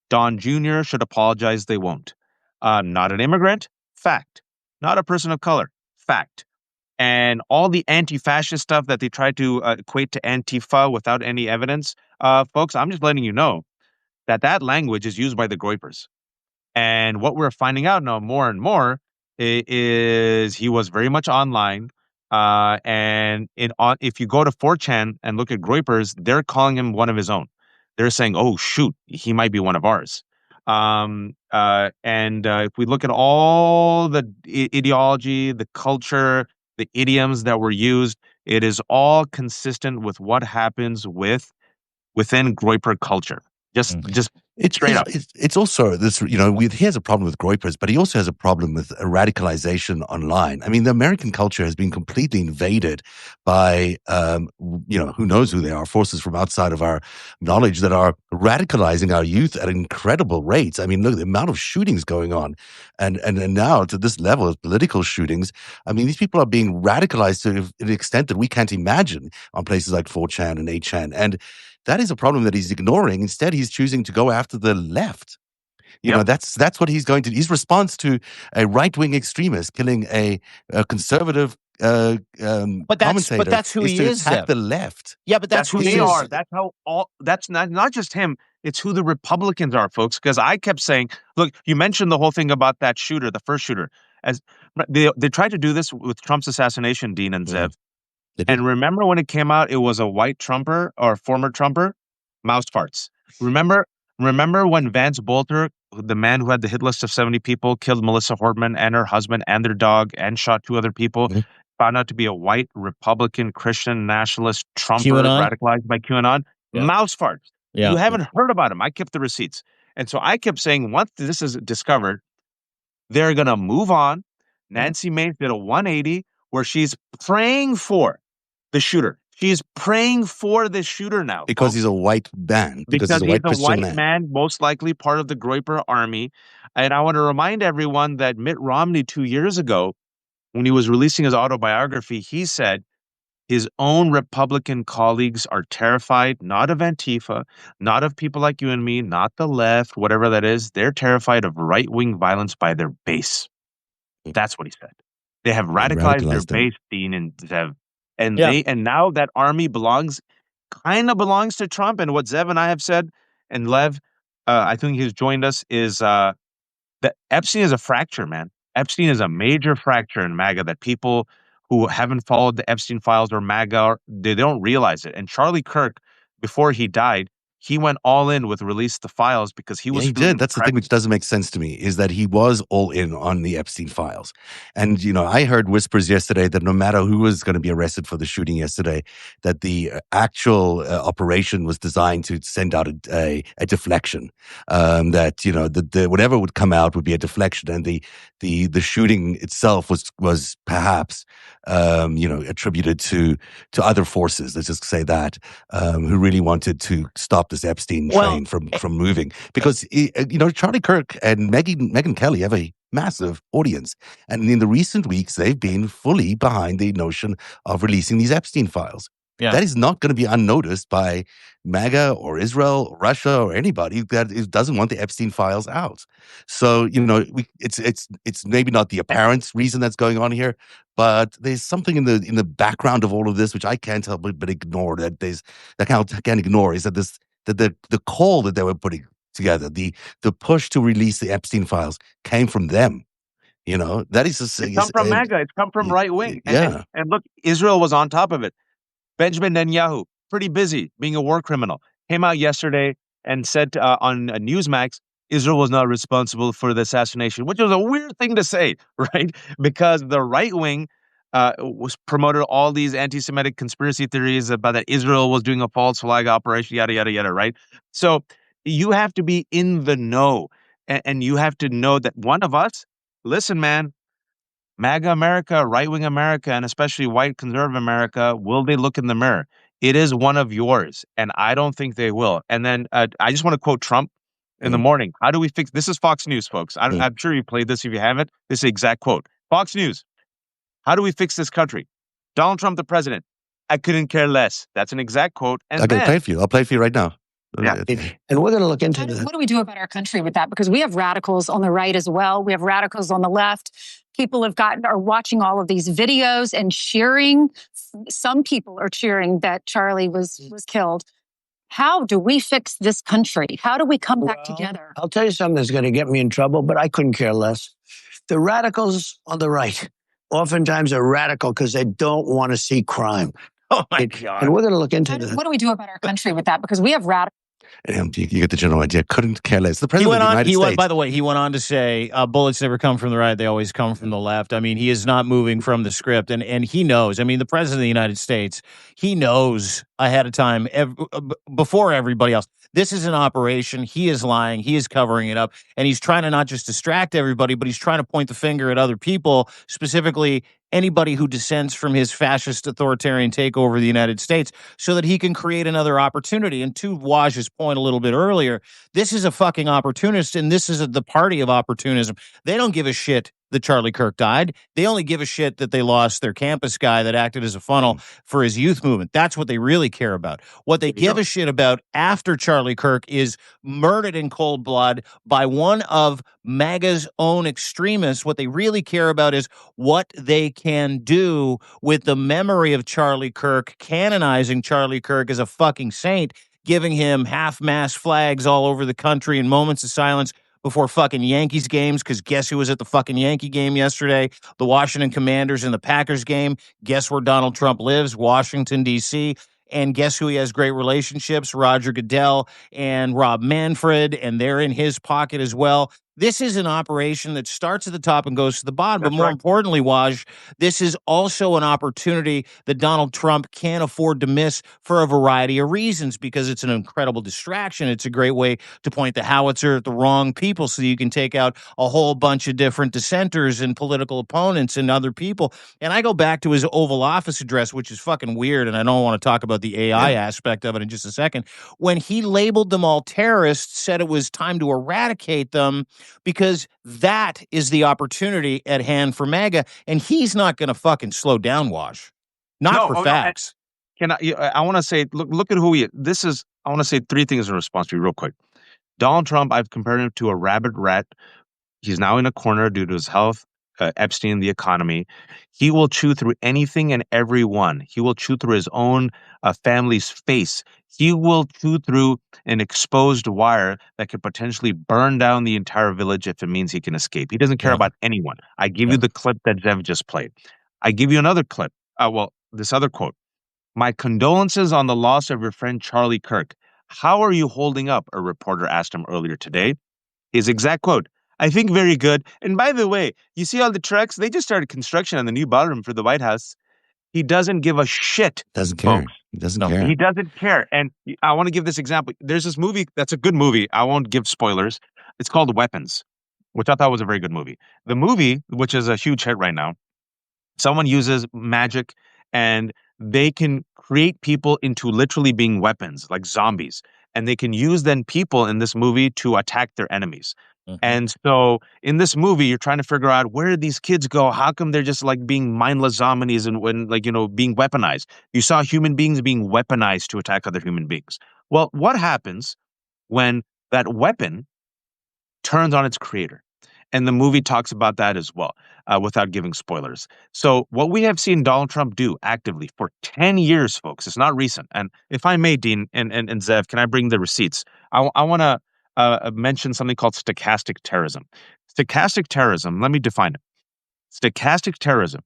Don Jr. should apologize. They won't. Not an immigrant. Fact. Not a person of color. Fact. And all the anti-fascist stuff that they try to equate to Antifa without any evidence, folks, I'm just letting you know that language is used by the Groypers. And what we're finding out now more and more is he was very much online. If you go to 4chan and look at Groypers, they're calling him one of his own. They're saying, oh, shoot, he might be one of ours. If we look at all the ideology, the culture, the idioms that were used, it is all consistent with what happens within Groyper culture. Just straight up. It's also this, he has a problem with Groypers, but he also has a problem with radicalization online. I mean, the American culture has been completely invaded by, who knows who they are, forces from outside of our knowledge that are radicalizing our youth at incredible rates. I mean, look, the amount of shootings going on, and now to this level of political shootings. I mean, these people are being radicalized to an extent that we can't imagine on places like 4chan and 8chan. And that is a problem that he's ignoring. Instead, he's choosing to go after the left. That's what he's going to. His response to a right-wing extremist killing a conservative commentator. But that's who he is. Attack the left. Yeah, but that's who they he are. is. That's how all. That's not just him. It's who the Republicans are, folks. Because I kept saying, look, you mentioned the whole thing about that shooter, the first shooter, as they tried to do this with Trump's assassination, Dean and Zev. And remember when it came out, it was a white Trumper or former Trumper, mouse farts. Remember when Vance Bolter, the man who had the hit list of 70 people, killed Melissa Hortman and her husband and their dog and shot 2 other people, found out to be a white Republican Christian nationalist Trumper radicalized by QAnon? Yeah. Mouse farts. Yeah. You haven't heard about him. I kept the receipts. And so I kept saying, once this is discovered, they're going to move on. Nancy Mace did a 180 where she's praying for the shooter. She's praying for the shooter now. Because he's a white man. Because he's a white man, most likely part of the Groyper army. And I want to remind everyone that Mitt Romney 2 years ago, when he was releasing his autobiography, he said his own Republican colleagues are terrified, not of Antifa, not of people like you and me, not the left, whatever that is. They're terrified of right-wing violence by their base. That's what he said. They have radicalized their base, Dean and Zev. And now that army kind of belongs to Trump. And what Zev and I have said, and Lev, I think he's joined us, is that Epstein is a fracture, man. Epstein is a major fracture in MAGA that people who haven't followed the Epstein files or MAGA, they don't realize it. And Charlie Kirk, before he died, he went all in with release the files because he was he did. That's the thing which doesn't make sense to me, is that he was all in on the Epstein files. And, I heard whispers yesterday that no matter who was going to be arrested for the shooting yesterday, that the actual operation was designed to send out a deflection. That, the whatever would come out would be a deflection. And the shooting itself was perhaps, attributed to other forces, let's just say that, who really wanted to stop this Epstein train from moving. Because, Charlie Kirk and Megyn Kelly have a massive audience. And in the recent weeks, they've been fully behind the notion of releasing these Epstein files. Yeah. That is not going to be unnoticed by MAGA or Israel, or Russia, or anybody that doesn't want the Epstein files out. So, it's maybe not the apparent reason that's going on here, but there's something in the background of all of this which I can't help but ignore. That I can't ignore is that the call that they were putting together, the push to release the Epstein files came from them. That is it's come from MAGA. It's come from right wing. Yeah. And look, Israel was on top of it. Benjamin Netanyahu, pretty busy being a war criminal, came out yesterday and said on Newsmax, Israel was not responsible for the assassination, which was a weird thing to say, right? Because the right wing was promoted all these anti-Semitic conspiracy theories about that Israel was doing a false flag operation, yada, yada, yada, right? So you have to be in the know, and you have to know that one of us, listen, man, MAGA America, right-wing America, and especially white conservative America, will they look in the mirror? It is one of yours, and I don't think they will. And then I just want to quote Trump in the morning. How do we fix this? Is Fox News, folks. I'm sure you played this if you haven't. This is the exact quote. Fox News. How do we fix this country? Donald Trump, the president. I couldn't care less. That's an exact quote. And I can play it for you. I'll play it for you right now. Yeah. And we're going to look into that. What do we do about our country with that? Because we have radicals on the right as well. We have radicals on the left. People are watching all of these videos and cheering. Some people are cheering that Charlie was killed. How do we fix this country? How do we come back together? I'll tell you something that's going to get me in trouble, but I couldn't care less. The radicals on the right oftentimes are radical because they don't want to see crime. Oh, my God. And we're going to look into that. What do we do about our country with that? Because we have radicals. You get the general idea. Couldn't care less. The president of the United States. By the way, he went on to say, bullets never come from the right. They always come from the left. I mean, he is not moving from the script. And he knows. I mean, the president of the United States, he knows ahead of time, before everybody else. This is an operation. He is lying. He is covering it up. And he's trying to not just distract everybody, but he's trying to point the finger at other people, specifically anybody who dissents from his fascist authoritarian takeover of the United States, so that he can create another opportunity. And to Waj's point a little bit earlier, this is a fucking opportunist, and this is the party of opportunism. They don't give a shit that Charlie Kirk died. They only give a shit that they lost their campus guy that acted as a funnel for his youth movement. That's what they really care about. What they give a shit about after Charlie Kirk is murdered in cold blood by one of MAGA's own extremists. What they really care about is what they can do with the memory of Charlie Kirk, canonizing Charlie Kirk as a fucking saint, giving him half-mast flags all over the country and moments of silence before fucking Yankees games, because guess who was at the fucking Yankee game yesterday? The Washington Commanders and the Packers game. Guess where Donald Trump lives? Washington, D.C., and guess who he has great relationships? Roger Goodell and Rob Manfred, and they're in his pocket as well. This is an operation that starts at the top and goes to the bottom. But more importantly, Waj, this is also an opportunity that Donald Trump can't afford to miss for a variety of reasons, because it's an incredible distraction. It's a great way to point the howitzer at the wrong people so you can take out a whole bunch of different dissenters and political opponents and other people. And I go back to his Oval Office address, which is fucking weird, and I don't want to talk about the AI aspect of it in just a second. When he labeled them all terrorists, said it was time to eradicate them, because that is the opportunity at hand for MAGA, and he's not going to fucking slow down, Wash. Not for facts. I want to say, look at who he is. I want to say three things in response to you real quick. Donald Trump, I've compared him to a rabid rat. He's now in a corner due to his health, Epstein, the economy. He will chew through anything and everyone. He will chew through his own family's face. He will chew through an exposed wire that could potentially burn down the entire village if it means he can escape. He doesn't care about anyone. I give you the clip that Zev just played. I give you another clip. This other quote. My condolences on the loss of your friend Charlie Kirk. How are you holding up? A reporter asked him earlier today. His exact quote, I think very good. And by the way, you see all the trucks? They just started construction on the new ballroom for the White House. He doesn't give a shit. Doesn't care. Folks. He doesn't care. He doesn't care. And I want to give this example. There's this movie that's a good movie. I won't give spoilers. It's called Weapons, which I thought was a very good movie. The movie, which is a huge hit right now, someone uses magic and they can create people into literally being weapons, like zombies. And they can use then people in this movie to attack their enemies. And so in this movie, you're trying to figure out where did these kids go? How come they're just like being mindless zombies and when being weaponized? You saw human beings being weaponized to attack other human beings. Well, what happens when that weapon turns on its creator? And the movie talks about that as well, without giving spoilers. So what we have seen Donald Trump do actively for 10 years, folks, it's not recent. And if I may, Dean and Zev, can I bring the receipts? I want to mention something called stochastic terrorism. Stochastic terrorism, let me define it. Stochastic terrorism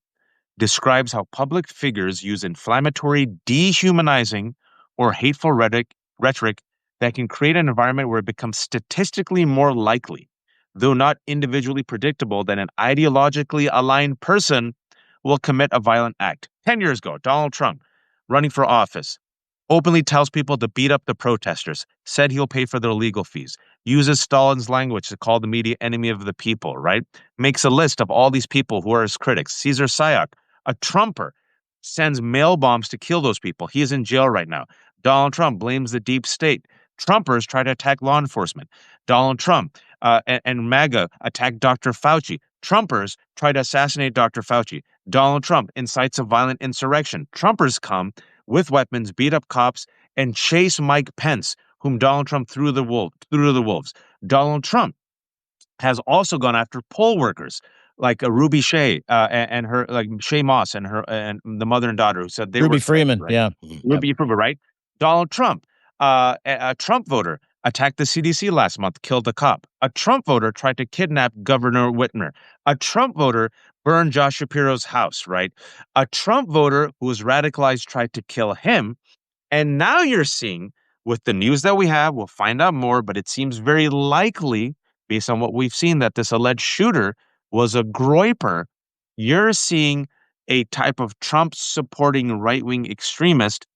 describes how public figures use inflammatory, dehumanizing, or hateful rhetoric that can create an environment where it becomes statistically more likely, though not individually predictable, that an ideologically aligned person will commit a violent act. 10 years ago, Donald Trump, running for office, openly tells people to beat up the protesters, said he'll pay for their legal fees, uses Stalin's language to call the media enemy of the people, right? Makes a list of all these people who are his critics. Cesar Sayoc, a Trumper, sends mail bombs to kill those people. He is in jail right now. Donald Trump blames the deep state. Trumpers try to attack law enforcement. Donald Trump and MAGA attack Dr. Fauci. Trumpers try to assassinate Dr. Fauci. Donald Trump incites a violent insurrection. Trumpers come with weapons, beat up cops, and chase Mike Pence, whom Donald Trump threw the wolves. Donald Trump has also gone after poll workers like Ruby Shea and her, like Shea Moss and her and the mother and daughter who said they Ruby were Freeman, right? yeah, Ruby Freeman, right? Donald Trump, a Trump voter, attacked the CDC last month, killed a cop. A Trump voter tried to kidnap Governor Whitmer. A Trump voter burned Josh Shapiro's house, right? A Trump voter who was radicalized tried to kill him. And now you're seeing, with the news that we have, we'll find out more, but it seems very likely, based on what we've seen, that this alleged shooter was a Groyper. You're seeing a type of Trump-supporting right-wing extremist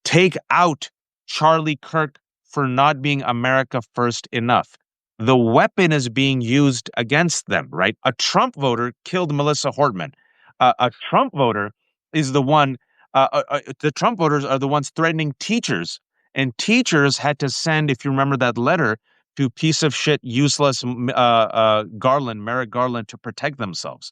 take out Charlie Kirk for not being America first enough. The weapon is being used against them, right? A Trump voter killed Melissa Hortman. A Trump voter is the one, the Trump voters are the ones threatening teachers. And teachers had to send, if you remember that letter, to piece of shit, useless Garland, Merrick Garland, to protect themselves.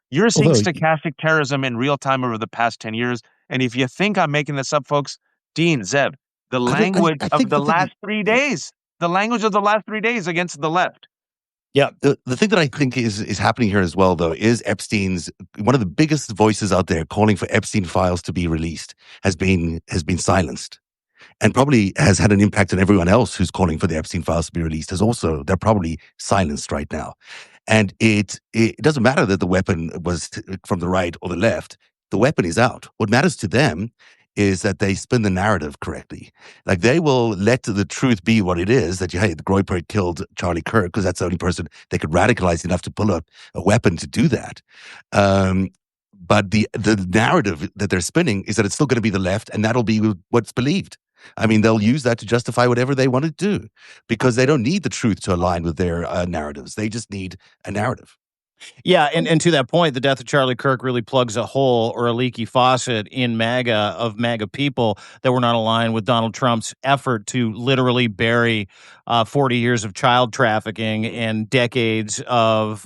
You're seeing stochastic terrorism in real time over the past 10 years. And if you think I'm making this up, folks, Dean, Zeb, the language of the last 3 days, the language of the last 3 days against the left. Yeah, the thing that I think is happening here as well, though, is Epstein's, one of the biggest voices out there calling for Epstein files to be released has been silenced, and probably has had an impact on everyone else who's calling for the Epstein files to be released. They're probably silenced right now, and it doesn't matter that the weapon was from the right or the left. The weapon is out. What matters to them is that they spin the narrative correctly. Like, they will let the truth be what it is, that, hey, the Groyper killed Charlie Kirk because that's the only person they could radicalize enough to pull up a weapon to do that. But the narrative that they're spinning is that it's still going to be the left, and that'll be what's believed. I mean, they'll use that to justify whatever they want to do because they don't need the truth to align with their narratives. They just need a narrative. Yeah, and to that point, the death of Charlie Kirk really plugs a hole or a leaky faucet in MAGA people that were not aligned with Donald Trump's effort to literally bury 40 years of child trafficking and decades of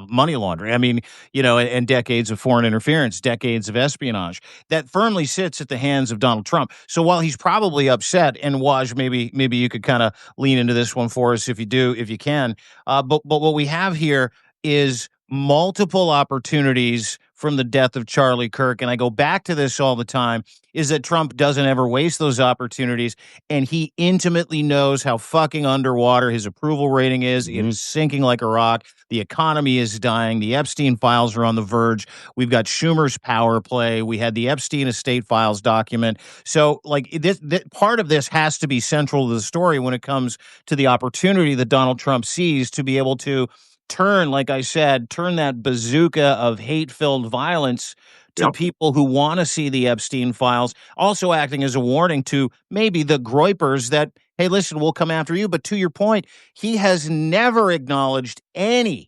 money laundering. I mean, and decades of foreign interference, decades of espionage that firmly sits at the hands of Donald Trump. So while he's probably upset, and Waj, maybe you could kind of lean into this one for us if you can. But what we have here is multiple opportunities from the death of Charlie Kirk, and I go back to this all the time, is that Trump doesn't ever waste those opportunities, and he intimately knows how fucking underwater his approval rating is. It is sinking like a rock. The economy is dying. The Epstein files are on the verge. We've got Schumer's power play. We had the Epstein estate files document. So, like, this part of this has to be central to the story when it comes to the opportunity that Donald Trump sees to be able to turn, like I said, turn that bazooka of hate-filled violence to people who want to see the Epstein files, also acting as a warning to maybe the Groypers that, hey, listen, we'll come after you. But to your point, he has never acknowledged any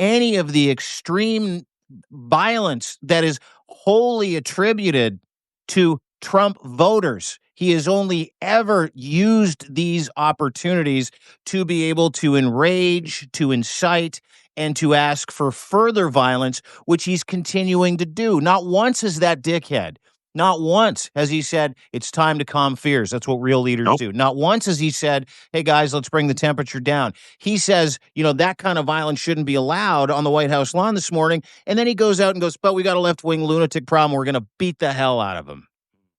of the extreme violence that is wholly attributed to Trump voters. He has only ever used these opportunities to be able to enrage, to incite, and to ask for further violence, which he's continuing to do. Not once has that dickhead, not once has he said, it's time to calm fears. That's what real leaders do. Not once has he said, hey, guys, let's bring the temperature down. He says, that kind of violence shouldn't be allowed on the White House lawn this morning. And then he goes out and goes, but we got a left-wing lunatic problem. We're going to beat the hell out of him.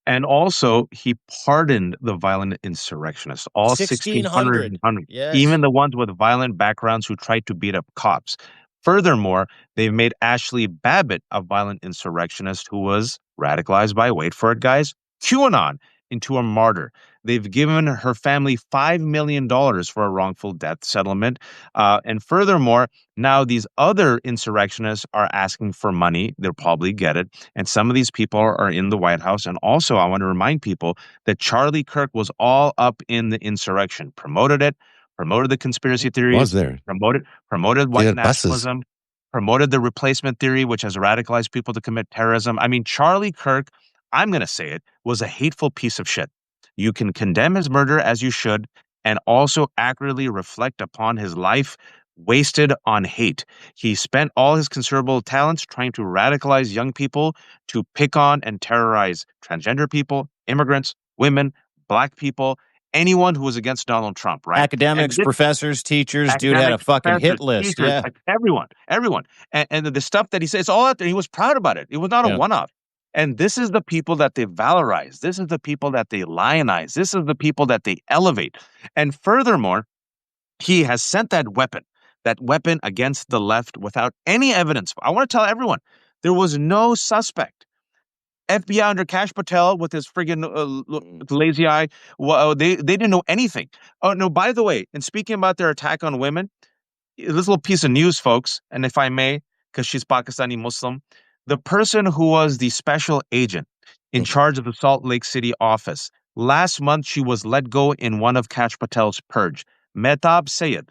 And also, he pardoned the violent insurrectionists, all 1,600. Yes. Even the ones with violent backgrounds who tried to beat up cops. Furthermore, they've made Ashley Babbitt a violent insurrectionist who was radicalized by, wait for it, guys, QAnon, into a martyr. They've given her family $5 million for a wrongful death settlement. And furthermore, now these other insurrectionists are asking for money. They'll probably get it. And some of these people are in the White House. And also, I want to remind people that Charlie Kirk was all up in the insurrection, promoted it, promoted the conspiracy theories, was there. promoted white nationalism, promoted the replacement theory, which has radicalized people to commit terrorism. I mean, Charlie Kirk, I'm going to say it, was a hateful piece of shit. You can condemn his murder as you should, and also accurately reflect upon his life wasted on hate. He spent all his considerable talents trying to radicalize young people to pick on and terrorize transgender people, immigrants, women, black people, anyone who was against Donald Trump, right? Academics, professors, teachers, dude had a fucking hit list. Teachers, like everyone. And the stuff that he said, it's all out there. He was proud about it. It was not a one-off. And this is the people that they valorize. This is the people that they lionize. This is the people that they elevate. And furthermore, he has sent that weapon against the left without any evidence. I want to tell everyone, there was no suspect. FBI under Kash Patel with his friggin' lazy eye, they didn't know anything. Oh, no, by the way, and speaking about their attack on women, this little piece of news, folks, and if I may, because she's Pakistani Muslim, the person who was the special agent in charge of the Salt Lake City office, last month she was let go in one of Kash Patel's purge. Mehtab Sayed,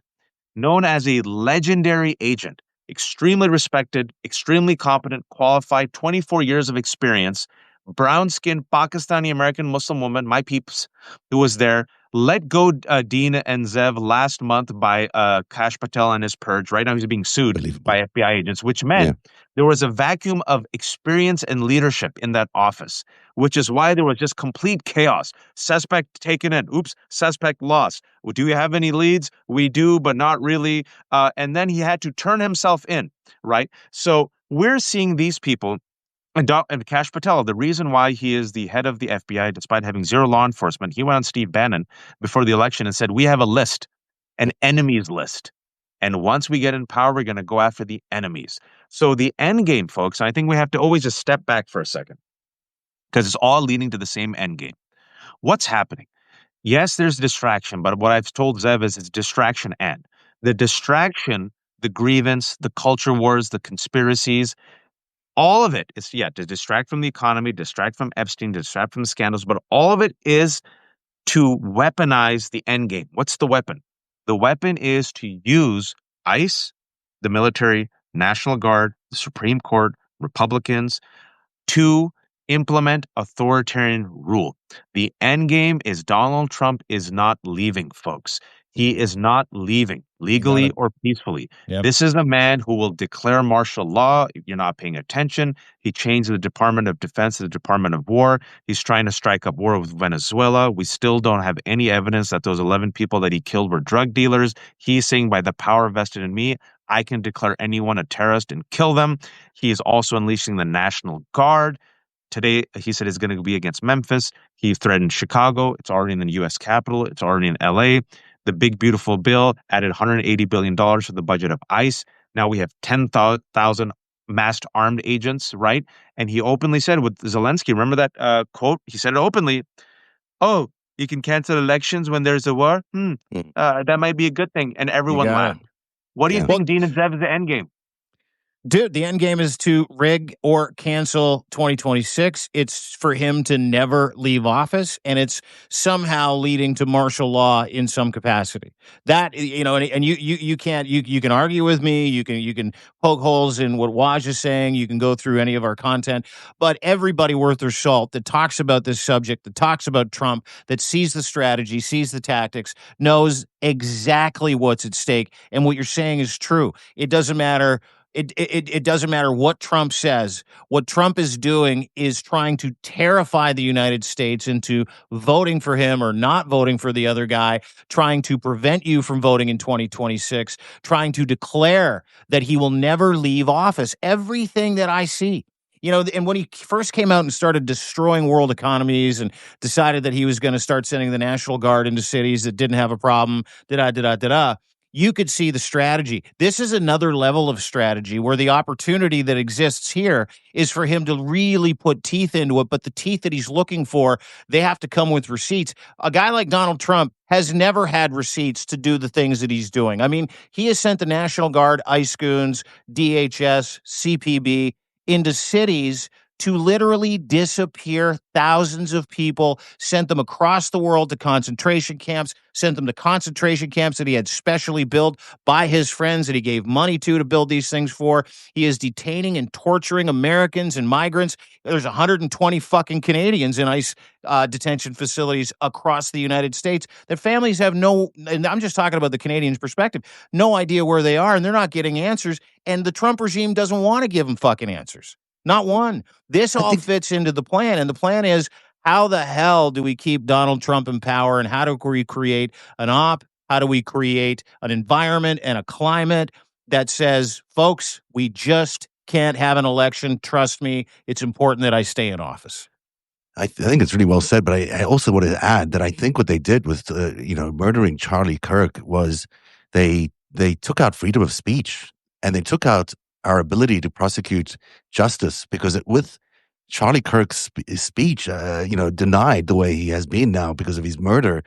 known as a legendary agent, extremely respected, extremely competent, qualified, 24 years of experience, brown-skinned Pakistani-American Muslim woman, my peeps, who was there, let go Dean and Zev last month by Kash Patel and his purge. Right now he's being sued by FBI agents, which meant there was a vacuum of experience and leadership in that office, which is why there was just complete chaos. Suspect taken in. Oops, suspect lost. Well, do we have any leads? We do, but not really. And then he had to turn himself in, right? So we're seeing these people. And Kash Patel, the reason why he is the head of the FBI, despite having zero law enforcement, he went on Steve Bannon before the election and said, we have a list, an enemies list. And once we get in power, we're going to go after the enemies. So the end game, folks, I think we have to always just step back for a second because it's all leading to the same end game. What's happening? Yes, there's distraction, but what I've told Zev is it's distraction and. The distraction, the grievance, the culture wars, the conspiracies, all of it is, to distract from the economy, distract from Epstein, distract from the scandals, but all of it is to weaponize the end game. What's the weapon? The weapon is to use ICE, the military, National Guard, the Supreme Court, Republicans, to implement authoritarian rule. The end game is Donald Trump is not leaving, folks. He is not leaving legally or peacefully. Yep. This is a man who will declare martial law. If you're not paying attention, he changed the Department of Defense to the Department of War. He's trying to strike up war with Venezuela. We still don't have any evidence that those 11 people that he killed were drug dealers. He's saying, by the power vested in me, I can declare anyone a terrorist and kill them. He is also unleashing the National Guard. Today, he said it's going to be against Memphis. He threatened Chicago. It's already in the U.S. Capitol. It's already in L.A. The big, beautiful bill added $180 billion to the budget of ICE. Now we have 10,000 masked armed agents, right? And he openly said with Zelensky, remember that quote? He said it openly. Oh, you can cancel elections when there's a war? That might be a good thing. And everyone laughed. What do you think, Dean and Zev, is the end game? Dude, the end game is to rig or cancel 2026. It's for him to never leave office, and it's somehow leading to martial law in some capacity. That, and you can't, you can argue with me, you can poke holes in what Waj is saying, you can go through any of our content, but everybody worth their salt that talks about this subject, that talks about Trump, that sees the strategy, sees the tactics, knows exactly what's at stake, and what you're saying is true. It doesn't matter. It doesn't matter what Trump says. What Trump is doing is trying to terrify the United States into voting for him or not voting for the other guy, trying to prevent you from voting in 2026, trying to declare that he will never leave office. Everything that I see. And when he first came out and started destroying world economies and decided that he was going to start sending the National Guard into cities that didn't have a problem, you could see the strategy. This is another level of strategy where the opportunity that exists here is for him to really put teeth into it. But the teeth that he's looking for, they have to come with receipts. A guy like Donald Trump has never had receipts to do the things that he's doing. I mean, he has sent the National Guard, ICE goons, DHS, CPB into cities to literally disappear thousands of people, sent them across the world to concentration camps, sent them to concentration camps that he had specially built by his friends that he gave money to build these things for. He is detaining and torturing Americans and migrants. There's 120 fucking Canadians in ICE detention facilities across the United States that families have no, and I'm just talking about the Canadians' perspective, no idea where they are, and they're not getting answers, and the Trump regime doesn't want to give them fucking answers. Not one. This all fits into the plan, and the plan is, how the hell do we keep Donald Trump in power, and how do we create how do we create an environment and a climate that says, folks, we just can't have an election. Trust me, it's important that I stay in office. I think it's really well said, but I also want to add that I think what they did with, murdering Charlie Kirk was they took out freedom of speech, and they took out our ability to prosecute justice, because with Charlie Kirk's speech, denied the way he has been now because of his murder,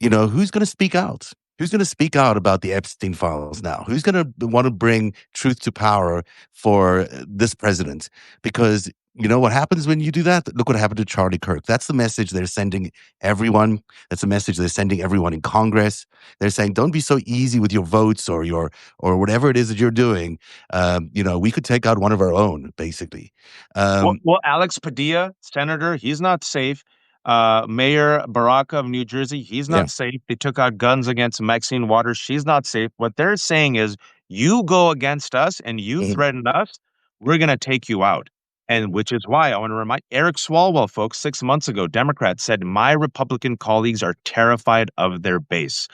who's going to speak out? Who's going to speak out about the Epstein files now? Who's going to want to bring truth to power for this president? Because you know what happens when you do that? Look what happened to Charlie Kirk. That's the message they're sending everyone. That's the message they're sending everyone in Congress. They're saying, don't be so easy with your votes or whatever it is that you're doing. We could take out one of our own, basically. Well, Alex Padilla, senator, he's not safe. Mayor Baraka of New Jersey, he's not safe. They took out guns against Maxine Waters. She's not safe. What they're saying is, you go against us and you threaten us, we're going to take you out. And which is why I want to remind Eric Swalwell, folks, 6 months ago, Democrats said, my Republican colleagues are terrified of their base.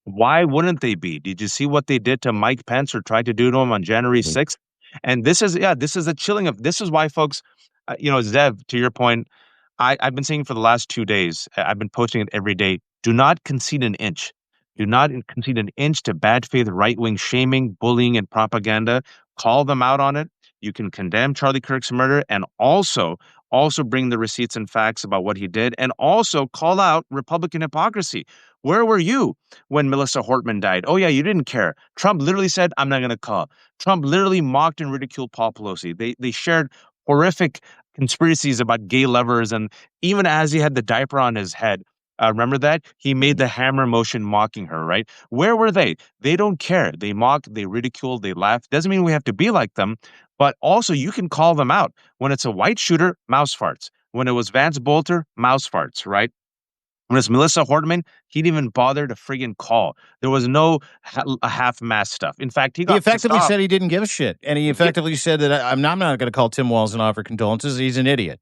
Why wouldn't they be? Did you see what they did to Mike Pence or tried to do to him on January 6th? And this is a chilling of, this is why, folks, Zev, to your point, I've been saying for the last 2 days, I've been posting it every day, do not concede an inch. Do not concede an inch to bad faith right-wing shaming, bullying, and propaganda. Call them out on it. You can condemn Charlie Kirk's murder and also bring the receipts and facts about what he did, and also call out Republican hypocrisy. Where were you when Melissa Hortman died? Oh, yeah, you didn't care. Trump literally said, I'm not going to call. Trump literally mocked and ridiculed Paul Pelosi. They shared horrific conspiracies about gay lovers, and even as he had the diaper on his head, remember that? He made the hammer motion mocking her, right? Where were they? They don't care. They mock, they ridicule, they laugh. Doesn't mean we have to be like them, but also you can call them out. When it's a white shooter, mouse farts. When it was Vance Bolter, mouse farts, right? When it's Melissa Hortman, he didn't even bother to friggin' call. There was no half-mass stuff. In fact, he effectively said he didn't give a shit. And he effectively said that I'm not going to call Tim Walz and offer condolences. He's an idiot.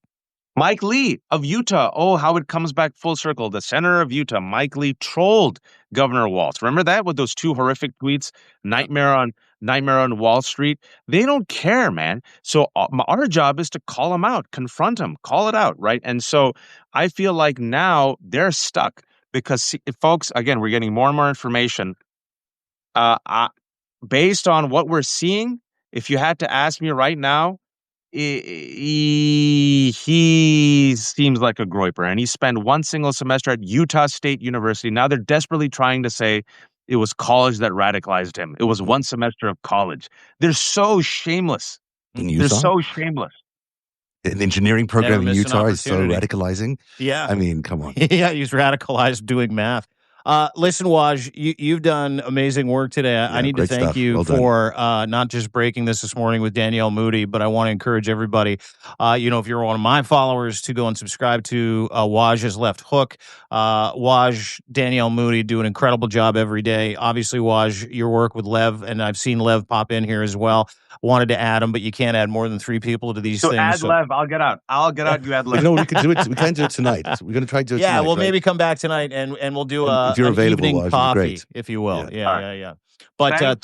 Mike Lee of Utah. Oh, how it comes back full circle. The senator of Utah, Mike Lee, trolled Governor Walz. Remember that with those two horrific tweets? Nightmare on Nightmare on Wall Street. They don't care, man. So our job is to call them out, confront them, call it out, right? And so I feel like now they're stuck because, folks, again, we're getting more and more information. Based on what we're seeing, if you had to ask me right now, he seems like a Groyper, and he spent one single semester at Utah State University. Now they're desperately trying to say it was college that radicalized him. It was one semester of college. They're so shameless. In Utah? They're so shameless. An engineering program in Utah is so radicalizing. Yeah. I mean, come on. Yeah, he's radicalized doing math. Listen, Waj, you've done amazing work today. Yeah, I need to thank you for not just breaking this morning with Danielle Moody, but I want to encourage everybody, if you're one of my followers, to go and subscribe to Waj's Left Hook. Waj, Danielle Moody do an incredible job every day. Obviously, Waj, your work with Lev, and I've seen Lev pop in here as well. Wanted to add him, but you can't add more than 3 people to these things. Add Lev. I'll get out. You add Lev. We can do it. We can't do it tonight. We're going to try to do it tonight. Yeah, we'll right? maybe come back tonight and we'll do if you're available, evening Waj, coffee, if you will. Yeah. But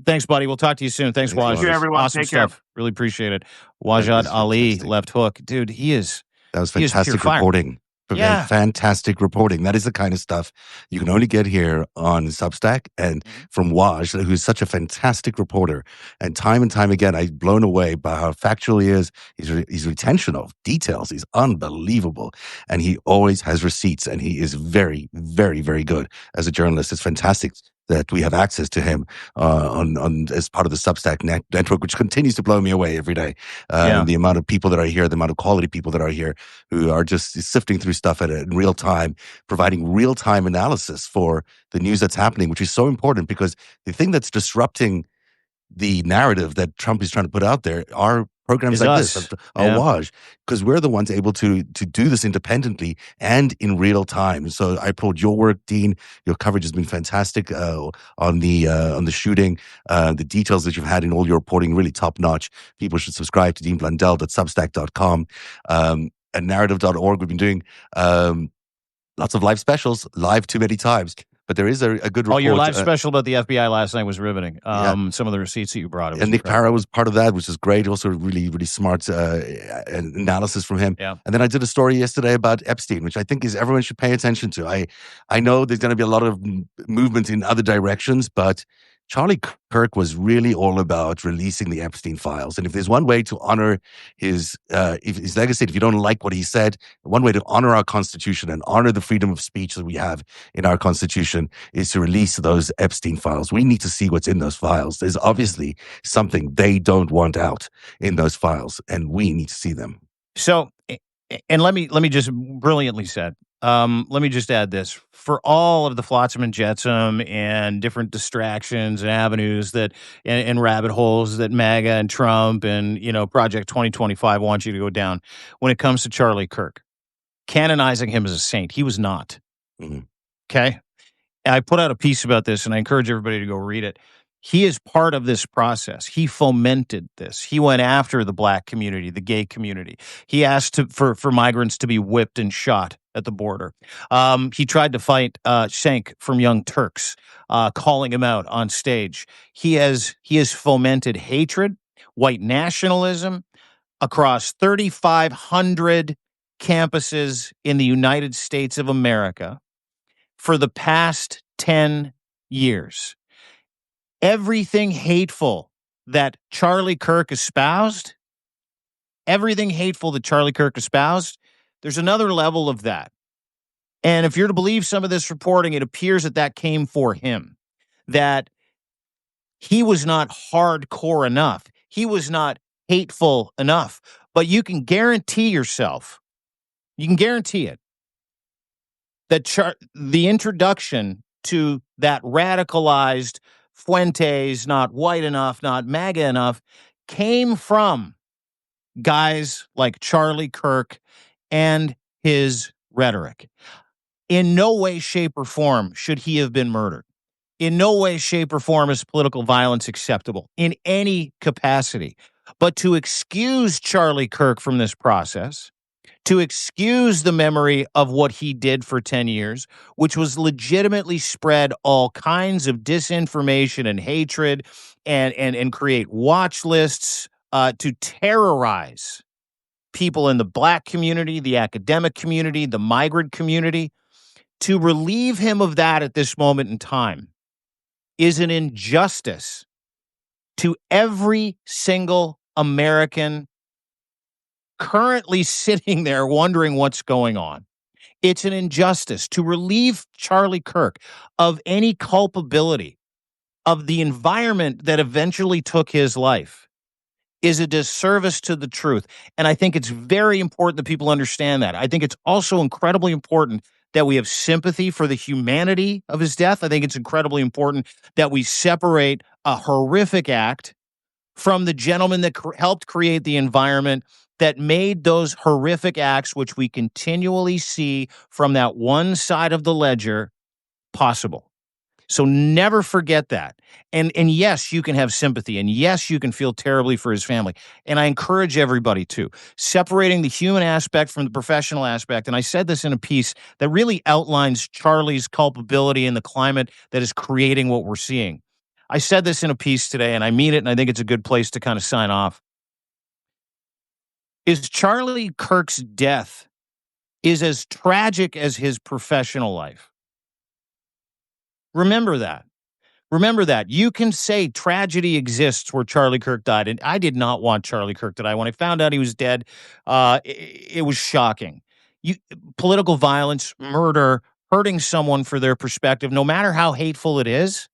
thanks, buddy. We'll talk to you soon. Thanks, Waj. Thank you, everyone. Awesome Take stuff. care. Really appreciate it. Wajahit Ali, fantastic. Left Hook. Dude, that was fantastic reporting. Yeah. Fantastic reporting. That is the kind of stuff you can only get here on Substack and from Waj, who's such a fantastic reporter. And time again, I'm blown away by how factual he is. His retention of details is unbelievable. And he always has receipts, and he is very, very, very good as a journalist. It's fantastic that we have access to him on as part of the Substack network, which continues to blow me away every day. The amount of people that are here, the amount of quality people that are here who are just sifting through stuff in real time, providing real time analysis for the news that's happening, which is so important because the thing that's disrupting the narrative that Trump is trying to put out there are programs like this, Waj, because we're the ones able to do this independently and in real time. So I applaud your work, Dean. Your coverage has been fantastic on the shooting. The details that you've had in all your reporting, really top notch. People should subscribe to deanblundell.substack.com and narrative.org. We've been doing lots of live specials, live too many times. But there is a good report. Oh, your live special about the FBI last night was riveting. Some of the receipts that you brought. And Nick Parra was part of that, which is great. Also, really, really smart analysis from him. Yeah. And then I did a story yesterday about Epstein, which I think everyone should pay attention to. I know there's going to be a lot of movement in other directions, but Charlie Kirk was really all about releasing the Epstein files. And if there's one way to honor his legacy, if you don't like what he said, one way to honor our Constitution and honor the freedom of speech that we have in our Constitution is to release those Epstein files. We need to see what's in those files. There's obviously something they don't want out in those files, and we need to see them. So, and let me just brilliantly said. Let me just add this. For all of the flotsam and jetsam and different distractions and avenues and rabbit holes that MAGA and Trump and, Project 2025 want you to go down, when it comes to Charlie Kirk, canonizing him as a saint, he was not. Mm-hmm. Okay? I put out a piece about this, and I encourage everybody to go read it. He is part of this process. He fomented this. He went after the black community, the gay community. He asked for migrants to be whipped and shot at the border. He tried to fight Cenk from Young Turks, calling him out on stage. He has fomented hatred, white nationalism across 3,500 campuses in the United States of America for the past 10 years. Everything hateful that Charlie Kirk espoused, there's another level of that. And if you're to believe some of this reporting, it appears that came for him, that he was not hardcore enough. He was not hateful enough. But you can guarantee it, that the introduction to that radicalized Fuentes, not white enough, not MAGA enough, came from guys like Charlie Kirk and his rhetoric. In no way, shape, or form should he have been murdered. In no way, shape, or form is political violence acceptable in any capacity. But to excuse Charlie Kirk from this process, to excuse the memory of what he did for 10 years, which was legitimately spread all kinds of disinformation and hatred and create watch lists to terrorize people in the Black community, the academic community, the migrant community. To relieve him of that at this moment in time is an injustice to every single American currently sitting there wondering what's going on. It's an injustice to relieve Charlie Kirk of any culpability of the environment that eventually took his life is a disservice to the truth. And I think it's very important that people understand that. I think it's also incredibly important that we have sympathy for the humanity of his death. I think it's incredibly important that we separate a horrific act from the gentleman that helped create the environment that made those horrific acts, which we continually see from that one side of the ledger, possible. So never forget that. And yes, you can have sympathy. And yes, you can feel terribly for his family. And I encourage everybody to. Separating the human aspect from the professional aspect. And I said this in a piece that really outlines Charlie's culpability in the climate that is creating what we're seeing. I said this in a piece today, and I mean it, and I think it's a good place to kind of sign off. Is Charlie Kirk's death is as tragic as his professional life. Remember that. Remember that. You can say tragedy exists where Charlie Kirk died, and I did not want Charlie Kirk to die. When I found out he was dead, it was shocking. Political violence, murder, hurting someone for their perspective, no matter how hateful it is,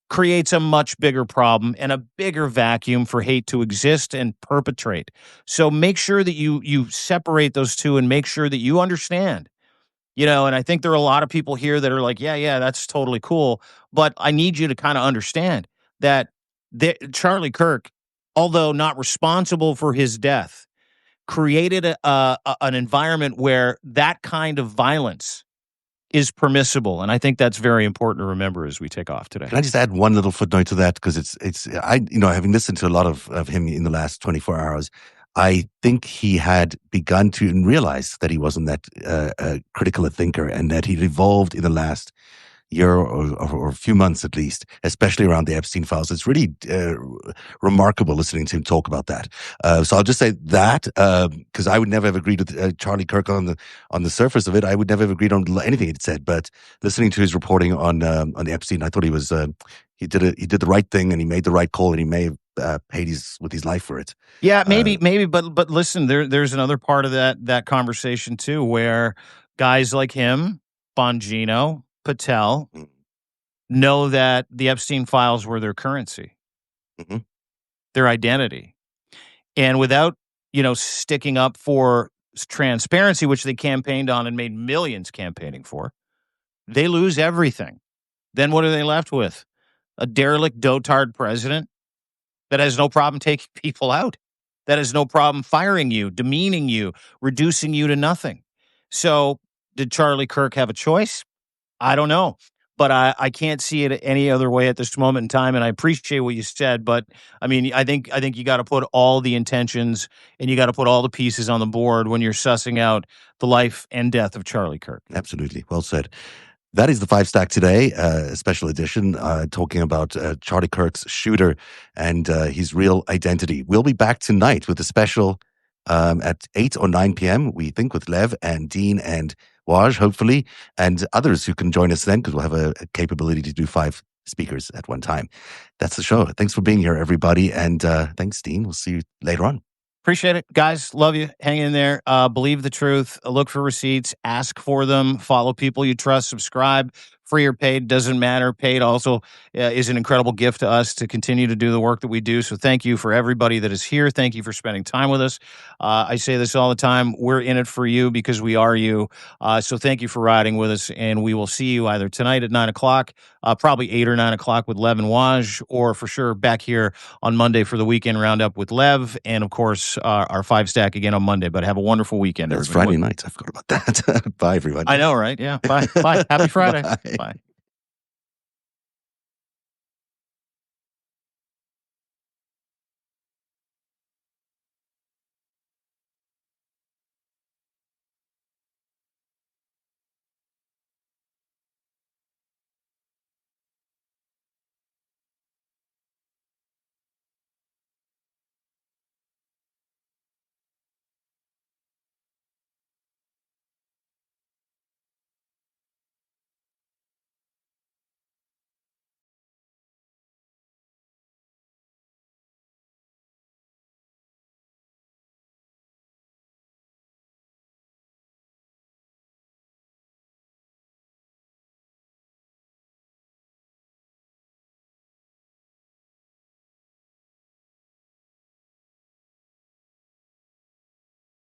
creates a much bigger problem and a bigger vacuum for hate to exist and perpetrate. So make sure that you separate those two and make sure that you understand. And I think there are a lot of people here that are like, yeah, that's totally cool. But I need you to kind of understand that Charlie Kirk, although not responsible for his death, created an environment where that kind of violence is permissible. And I think that's very important to remember as we take off today. Can I just add one little footnote to that? Because having listened to a lot of him in the last 24 hours, I think he had begun to realize that he wasn't that critical a thinker and that he'd evolved in the last year or a few months at least, especially around the Epstein files. It's really remarkable listening to him talk about that. So I'll just say that because I would never have agreed with Charlie Kirk on the surface of it. I would never have agreed on anything he'd said. But listening to his reporting on Epstein, I thought he did the right thing and he made the right call and he may have paid with his life for it. Yeah, maybe, but listen, there's another part of that conversation too, where guys like him, Bongino, Patel, know that the Epstein files were their currency, their identity, and without sticking up for transparency, which they campaigned on and made millions campaigning for, they lose everything. Then what are they left with? A derelict, dotard president that has no problem taking people out, that has no problem firing you, demeaning you, reducing you to nothing. So did Charlie Kirk have a choice? I don't know, but I can't see it any other way at this moment in time. And I appreciate what you said, but I mean, I think you got to put all the intentions and you got to put all the pieces on the board when you're sussing out the life and death of Charlie Kirk. Absolutely. Well said. That is the Fivestack today, a special edition talking about Charlie Kirk's shooter and his real identity. We'll be back tonight with a special at 8 or 9 p.m., we think, with Lev and Dean and Waj, hopefully, and others who can join us then because we'll have a capability to do 5 speakers at one time. That's the show. Thanks for being here, everybody. And thanks, Dean. We'll see you later on. Appreciate it. Guys, love you. Hang in there. Believe the truth. Look for receipts. Ask for them. Follow people you trust. Subscribe. Free or paid, doesn't matter. Paid also is an incredible gift to us to continue to do the work that we do. So thank you for everybody that is here. Thank you for spending time with us. I say this all the time. We're in it for you because we are you. So thank you for riding with us. And we will see you either tonight at 9 o'clock, probably 8 or 9 o'clock with Lev and Waj, or for sure back here on Monday for the weekend roundup with Lev. And of course, our Fivestack again on Monday. But have a wonderful weekend. It's Friday night. I forgot about that. Bye, everybody. I know, right? Yeah. Bye. Bye. Happy Friday. Bye. Bye.